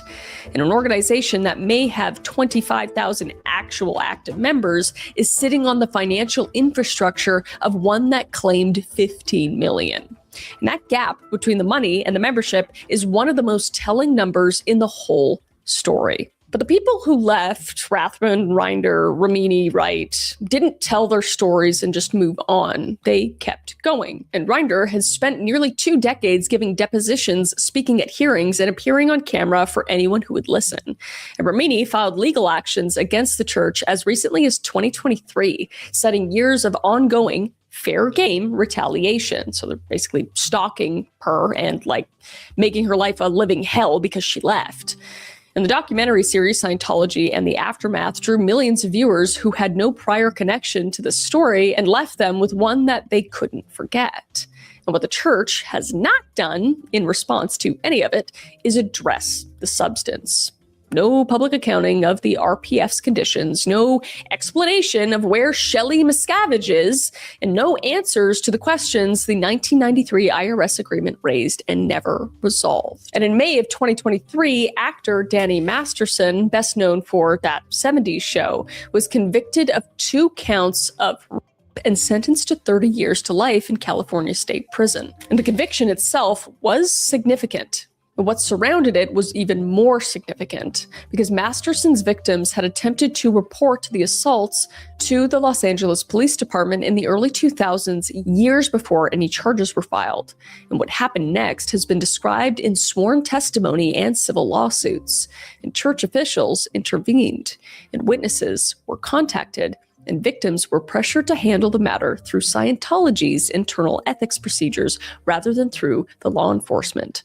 And an organization that may have 25,000 actual active members is sitting on the financial infrastructure of one that claimed 15 million. And that gap between the money and the membership is one of the most telling numbers in the whole story. But the people who left, Rathman, Reinder, Ramini, Wright, didn't tell their stories and just move on. They kept going. And Reinder has spent nearly 2 decades giving depositions, speaking at hearings, and appearing on camera for anyone who would listen. And Ramini filed legal actions against the church as recently as 2023, citing years of ongoing fair game retaliation. So they're basically stalking her and making her life a living hell because she left. And the documentary series Scientology and the Aftermath drew millions of viewers who had no prior connection to the story and left them with one that they couldn't forget. And what the church has not done in response to any of it is address the substance. No public accounting of the RPF's conditions, no explanation of where Shelley Miscavige is, and no answers to the questions the 1993 IRS agreement raised and never resolved. And in May of 2023, actor Danny Masterson, best known for That 70s Show, was convicted of 2 counts of rape and sentenced to 30 years to life in California State Prison. And the conviction itself was significant. But what surrounded it was even more significant because Masterson's victims had attempted to report the assaults to the Los Angeles Police Department in the early 2000s, years before any charges were filed. And what happened next has been described in sworn testimony and civil lawsuits. And church officials intervened, and witnesses were contacted, and victims were pressured to handle the matter through Scientology's internal ethics procedures rather than through the law enforcement.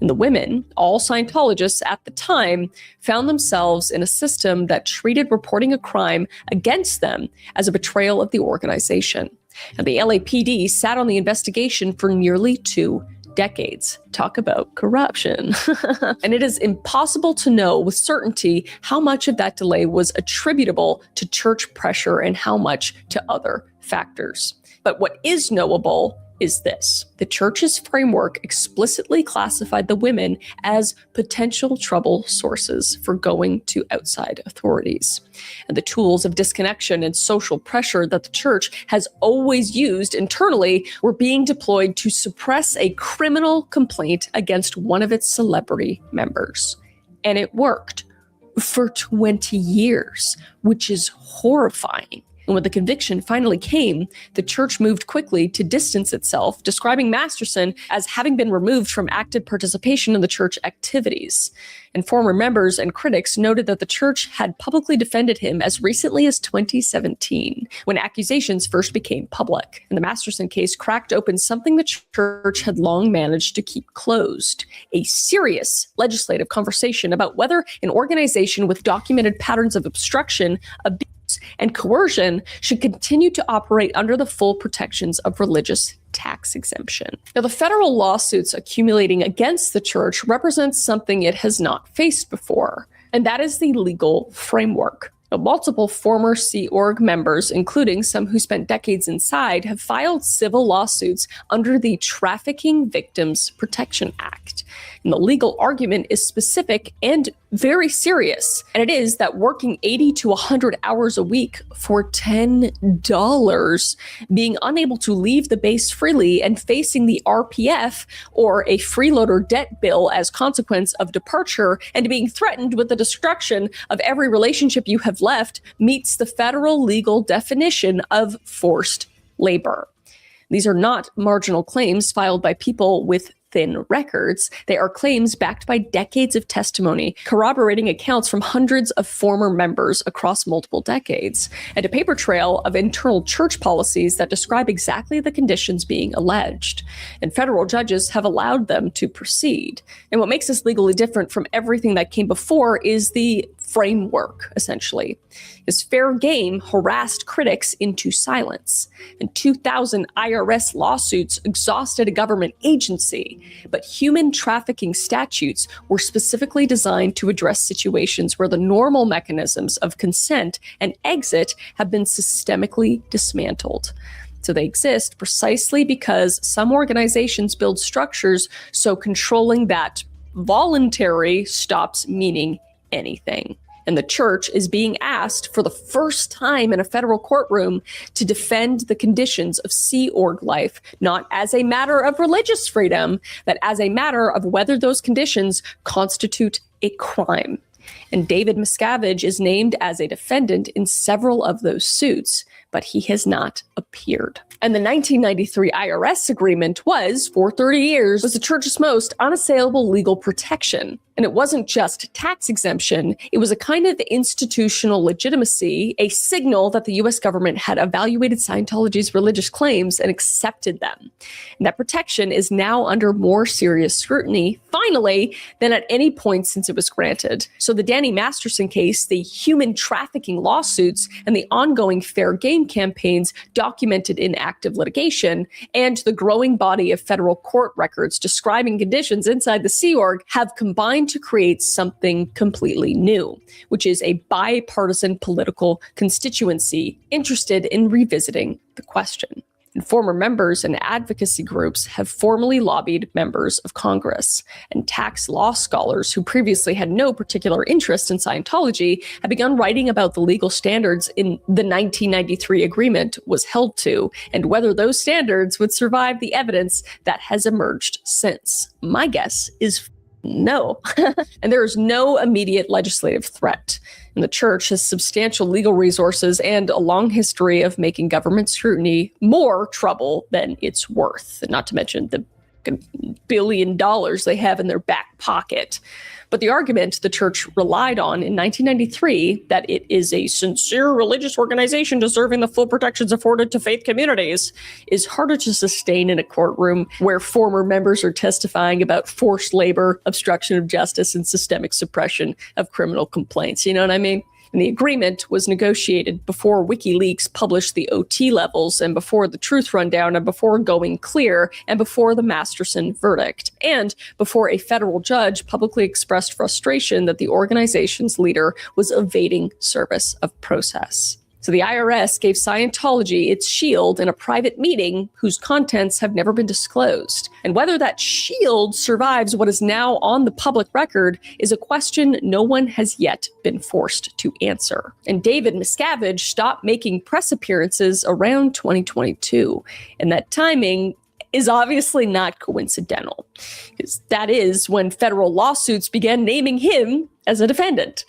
And the women, all Scientologists at the time, found themselves in a system that treated reporting a crime against them as a betrayal of the organization. And the LAPD sat on the investigation for nearly 2 decades. Talk about corruption. And it is impossible to know with certainty how much of that delay was attributable to church pressure and how much to other factors. But what is knowable is this: the church's framework explicitly classified the women as potential trouble sources for going to outside authorities. And the tools of disconnection and social pressure that the church has always used internally were being deployed to suppress a criminal complaint against one of its celebrity members. And it worked for 20 years, which is horrifying. And when the conviction finally came, the church moved quickly to distance itself, describing Masterson as having been removed from active participation in the church activities. And former members and critics noted that the church had publicly defended him as recently as 2017, when accusations first became public. And the Masterson case cracked open something the church had long managed to keep closed: a serious legislative conversation about whether an organization with documented patterns of obstruction, abuse, and coercion should continue to operate under the full protections of religious tax exemption. Now, the federal lawsuits accumulating against the church represents something it has not faced before, and that is the legal framework. Now, multiple former Sea Org members, including some who spent decades inside, have filed civil lawsuits under the Trafficking Victims Protection Act. And the legal argument is specific and very serious. And it is that working 80 to 100 hours a week for $10, being unable to leave the base freely and facing the RPF or a freeloader debt bill as consequence of departure, and being threatened with the destruction of every relationship you have left meets the federal legal definition of forced labor. These are not marginal claims filed by people with thin records. They are claims backed by decades of testimony, corroborating accounts from hundreds of former members across multiple decades, and a paper trail of internal church policies that describe exactly the conditions being alleged. And federal judges have allowed them to proceed. And what makes this legally different from everything that came before is the framework, essentially. This fair game harassed critics into silence, and 2,000 IRS lawsuits exhausted a government agency. But human trafficking statutes were specifically designed to address situations where the normal mechanisms of consent and exit have been systemically dismantled. So they exist precisely because some organizations build structures so controlling that voluntary stops meaning anything. And the church is being asked for the first time in a federal courtroom to defend the conditions of Sea Org life, not as a matter of religious freedom, but as a matter of whether those conditions constitute a crime. And David Miscavige is named as a defendant in several of those suits, but he has not appeared. And the 1993 IRS agreement was, for 30 years, was the church's most unassailable legal protection. And it wasn't just tax exemption, it was a kind of institutional legitimacy, a signal that the US government had evaluated Scientology's religious claims and accepted them. And that protection is now under more serious scrutiny, finally, than at any point since it was granted. So the Danny Masterson case, the human trafficking lawsuits, and the ongoing fair game campaigns documented in active litigation, and the growing body of federal court records describing conditions inside the Sea Org have combined to create something completely new, which is a bipartisan political constituency interested in revisiting the question. And former members and advocacy groups have formally lobbied members of Congress, and tax law scholars who previously had no particular interest in Scientology have begun writing about the legal standards in the 1993 agreement was held to, and whether those standards would survive the evidence that has emerged since. My guess is no. And there is no immediate legislative threat. And the church has substantial legal resources and a long history of making government scrutiny more trouble than it's worth, not to mention the $1 billion they have in their back pocket. But the argument the church relied on in 1993, that it is a sincere religious organization deserving the full protections afforded to faith communities, is harder to sustain in a courtroom where former members are testifying about forced labor, obstruction of justice, and systemic suppression of criminal complaints. You know what I mean? And the agreement was negotiated before WikiLeaks published the OT levels, and before the truth rundown, and before Going Clear, and before the Masterson verdict, and before a federal judge publicly expressed frustration that the organization's leader was evading service of process. So the IRS gave Scientology its shield in a private meeting whose contents have never been disclosed. And whether that shield survives what is now on the public record is a question no one has yet been forced to answer. And David Miscavige stopped making press appearances around 2022. And that timing is obviously not coincidental, because that is when federal lawsuits began naming him as a defendant.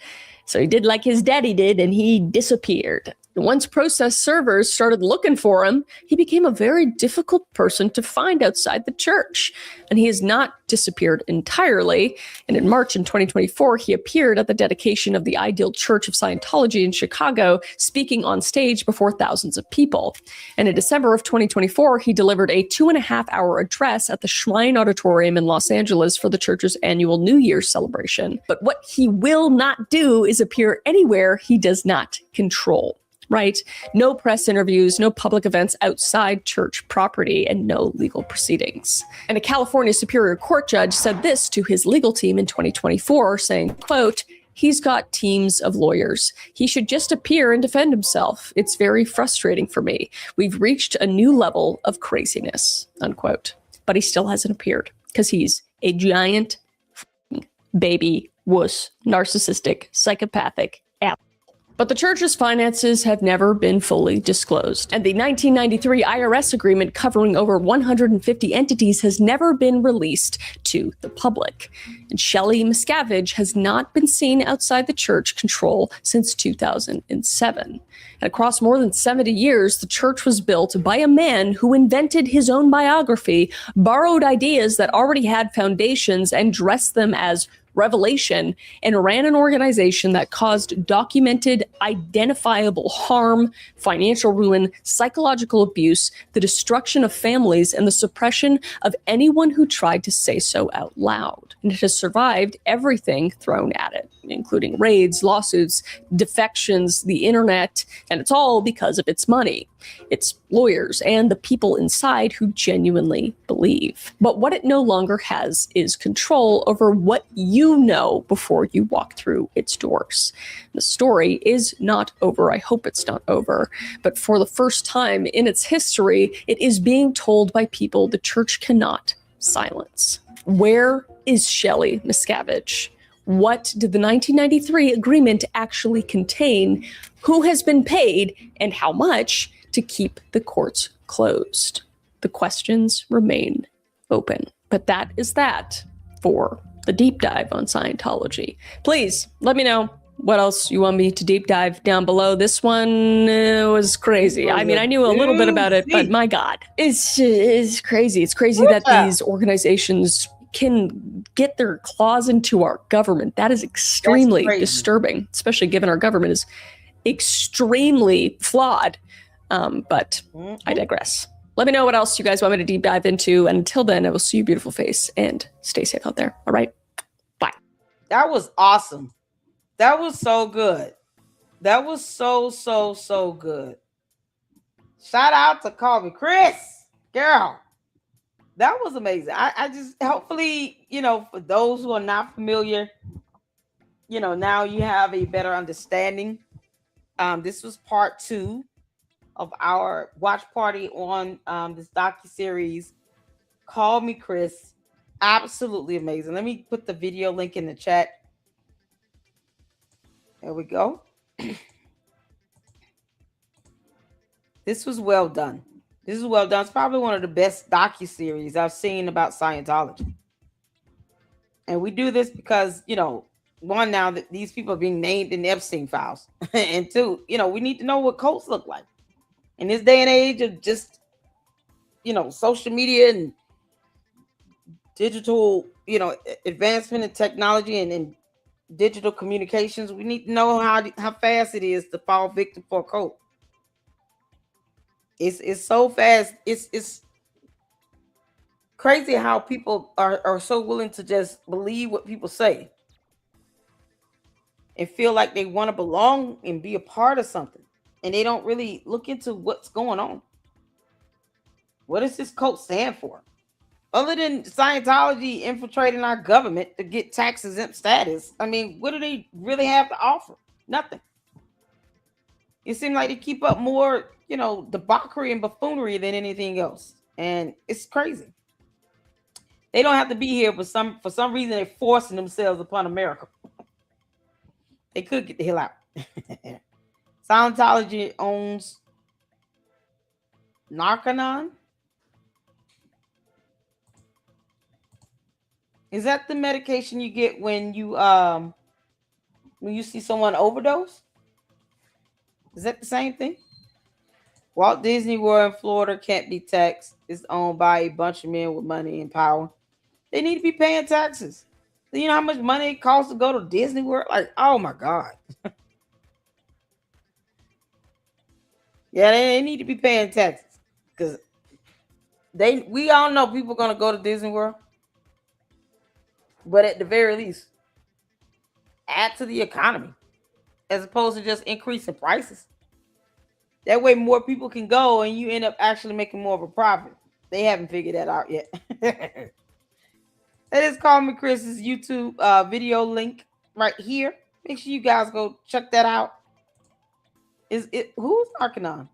So he did like his daddy did, and he disappeared. And once process servers started looking for him, he became a very difficult person to find outside the church. And he has not disappeared entirely. And in March in 2024, he appeared at the dedication of the Ideal Church of Scientology in Chicago, speaking on stage before thousands of people. And in December of 2024, he delivered a 2.5-hour address at the Shrine Auditorium in Los Angeles for the church's annual New Year's celebration. But what he will not do is appear anywhere he does not control. Right? No press interviews, no public events outside church property, and no legal proceedings. And a California Superior Court judge said this to his legal team in 2024, saying, quote, "He's got teams of lawyers. He should just appear and defend himself. It's very frustrating for me. We've reached a new level of craziness," unquote. But he still hasn't appeared because he's a giant baby wuss, narcissistic, psychopathic ass. But the church's finances have never been fully disclosed, and the 1993 IRS agreement covering over 150 entities has never been released to the public. And Shelley Miscavige has not been seen outside the church control since 2007. And across more than 70 years, the church was built by a man who invented his own biography, borrowed ideas that already had foundations, and dressed them as revelation, and ran an organization that caused documented, identifiable harm, financial ruin, psychological abuse, the destruction of families, and the suppression of anyone who tried to say so out loud. And it has survived everything thrown at it, including raids, lawsuits, defections, the internet, and it's all because of its money, its lawyers, and the people inside who genuinely believe. But what it no longer has is control over what you know before you walk through its doors. The story is not over. I hope it's not over. But for the first time in its history, it is being told by people the church cannot silence. Where is Shelley Miscavige? What did the 1993 agreement actually contain? Who has been paid, and how much to keep the courts closed? The questions remain open. But that is that for the deep dive on Scientology. Please let me know what else you want me to deep dive down below. This one was crazy. I mean, I knew a little bit about it, but my God, it's crazy. It's crazy that these organizations can get their claws into our government. That is extremely disturbing, especially given our government is extremely flawed. But I digress. Let me know what else you guys want me to deep dive into. And until then, I will see you, beautiful face, and stay safe out there. All right. Bye. That was awesome. That was so good. That was so good. Shout out to Call Me Chris. Girl, that was amazing. I just, hopefully, for those who are not familiar, now you have a better understanding. This was part 2 of our watch party on this docuseries, Call Me Chris. Absolutely amazing. Let me put the video link in the chat. There we go. This was well done. This is well done. It's probably one of the best docuseries I've seen about Scientology. And we do this because, one, now that these people are being named in the Epstein files. And 2, we need to know what cults look like. In this day and age of just, social media and digital, advancement in technology and digital communications. We need to know how fast it is to fall victim for a cult. It's so fast. It's crazy how people are so willing to just believe what people say and feel like they want to belong and be a part of something. And they don't really look into what's going on. What does this cult stand for? Other than Scientology infiltrating our government to get tax exempt status, I mean, what do they really have to offer? Nothing. It seems like they keep up more, debauchery and buffoonery than anything else. And it's crazy. They don't have to be here, but for some reason they're forcing themselves upon America. They could get the hell out. Scientology owns Narcanon. Is that the medication you get when you see someone overdose? Is that the same thing? Walt Disney World in Florida can't be taxed. It's owned by a bunch of men with money and power. They need to be paying taxes. Do you know how much money it costs to go to Disney World? Like, oh my God. Yeah, they need to be paying taxes. Because we all know people are gonna go to Disney World. But at the very least, add to the economy as opposed to just increasing prices. That way more people can go and you end up actually making more of a profit. They haven't figured that out yet. That is Call Me Chris's YouTube video link right here. Make sure you guys go check that out. Is it who's Arcanon?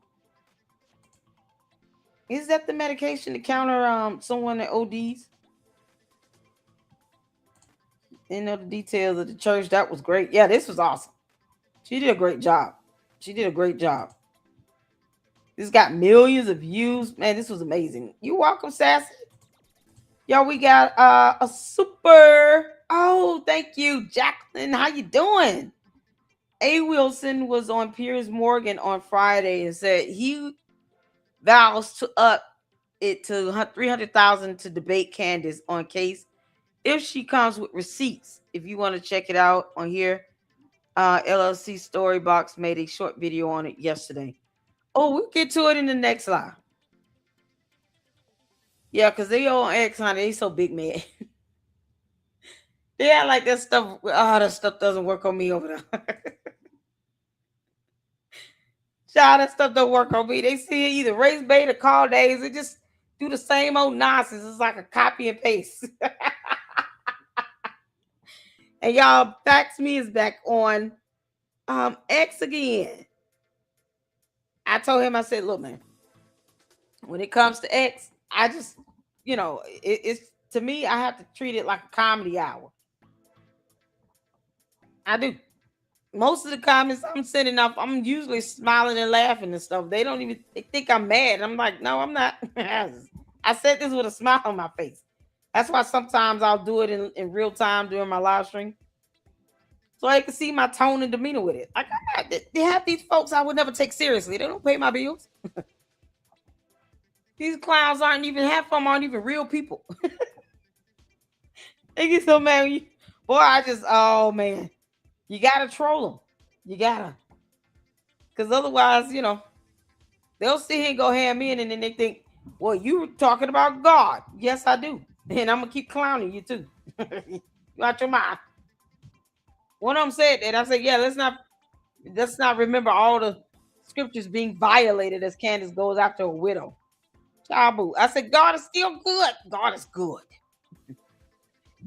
Is that the medication to counter someone that ODs? You know the details of the church. That was great. Yeah, this was awesome. She did a great job. She did a great job. This got millions of views. Man, this was amazing. You welcome, Sassy. Yo, we got a super. Oh, thank you, Jacqueline. How you doing? A. Wilson was on Piers Morgan on Friday and said he vows to up it to 300,000 to debate Candace on case if she comes with receipts. If you want to check it out on here, LLC Storybox made a short video on it yesterday. Oh, we'll get to it in the next live. Yeah, because they on X, honey. They so big, man. Yeah, like that stuff. Oh, that stuff doesn't work on me over there. Child, that stuff don't work on me. They see it either race bait or call days. They just do the same old nonsense. It's like a copy and paste. And y'all, Fax Me is back on X again. I told him, I said, look, man, when it comes to X, I just, it's to me, I have to treat it like a comedy hour. I do. Most of the comments I'm sending off, I'm usually smiling and laughing and stuff. They think I'm mad. I'm like, no, I'm not. I said this with a smile on my face. That's why sometimes I'll do it in real time during my live stream. So I can see my tone and demeanor with it. Like, they have these folks I would never take seriously. They don't pay my bills. These clowns aren't even real people. They get so mad when you, boy, oh man, you gotta troll them. You gotta. Because otherwise, they'll sit here and go ham in and then they think, well, you were talking about God. Yes, I do. And I'm going to keep clowning you too. You out your mind. One of them said that. I said, yeah, let's not remember all the scriptures being violated as Candace goes after a widow. Chabu. I said, God is still good. God is good.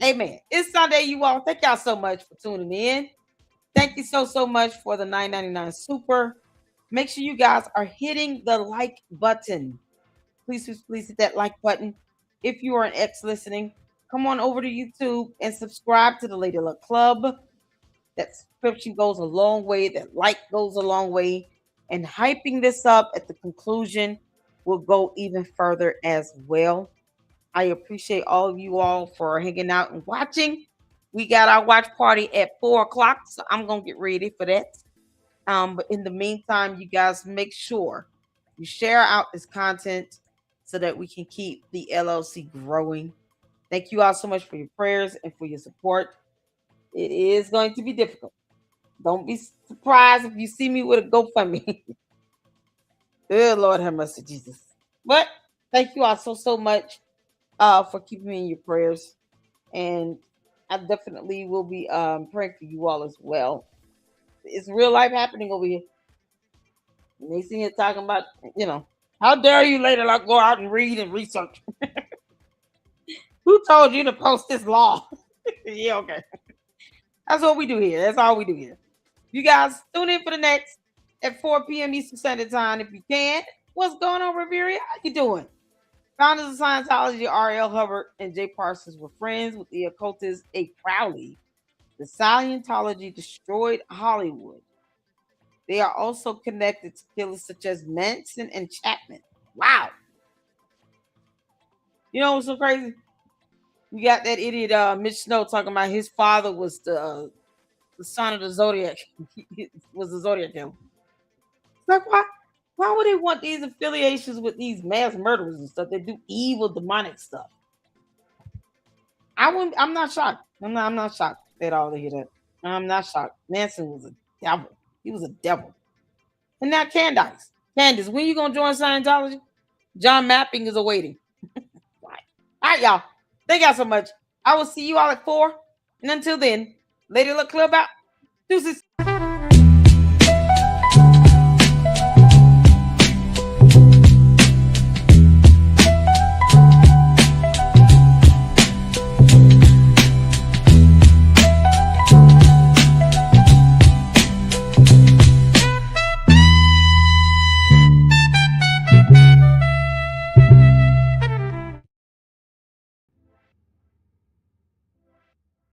Amen. It's Sunday, you all. Thank y'all so much for tuning in. Thank you so much for the $9.99 super. Make sure you guys are hitting the like button. Please hit that like button. If you are an X listening, come on over to YouTube and subscribe to the Lady Luck Club. That subscription goes a long way. That like goes a long way. And hyping this up at the conclusion will go even further as well. I appreciate all of you all for hanging out and watching. We got our watch party at 4 o'clock, so I'm going to get ready for that. But in the meantime, you guys make sure you share out this content so that we can keep the LLC growing. Thank you all so much for your prayers and for your support. It is going to be difficult. Don't be surprised if you see me with a GoFundMe. Good Lord have mercy, Jesus. But thank you all so much for keeping me in your prayers. And I definitely will be praying for you all as well. It's real life happening over here. And they see you talking about, you know, how dare you later like go out and read and research. Who told you to post this law? Yeah, okay. That's what we do here. That's all we do here. You guys tune in for the next at 4 p.m. Eastern Standard Time if you can. What's going on, Riveria? How you doing? Founders of Scientology, R.L. Hubbard and Jay Parsons were friends with the occultist A. Crowley. The Scientology destroyed Hollywood. They are also connected to killers such as Manson and Chapman. Wow. You know what's so crazy? You got that idiot Mitch Snow talking about his father was the son of the Zodiac. He was the Zodiac killer. It's like why would they want these affiliations with these mass murderers and stuff that do evil demonic stuff? I'm not shocked. I'm not shocked at all to hear that. I'm not shocked. Manson was a devil. He was a devil. And now Candace, when you gonna join Scientology? John Mapping is awaiting. All right, y'all. Thank y'all so much. I will see you all at 4. And until then, Lady Luck Club out. Deuces.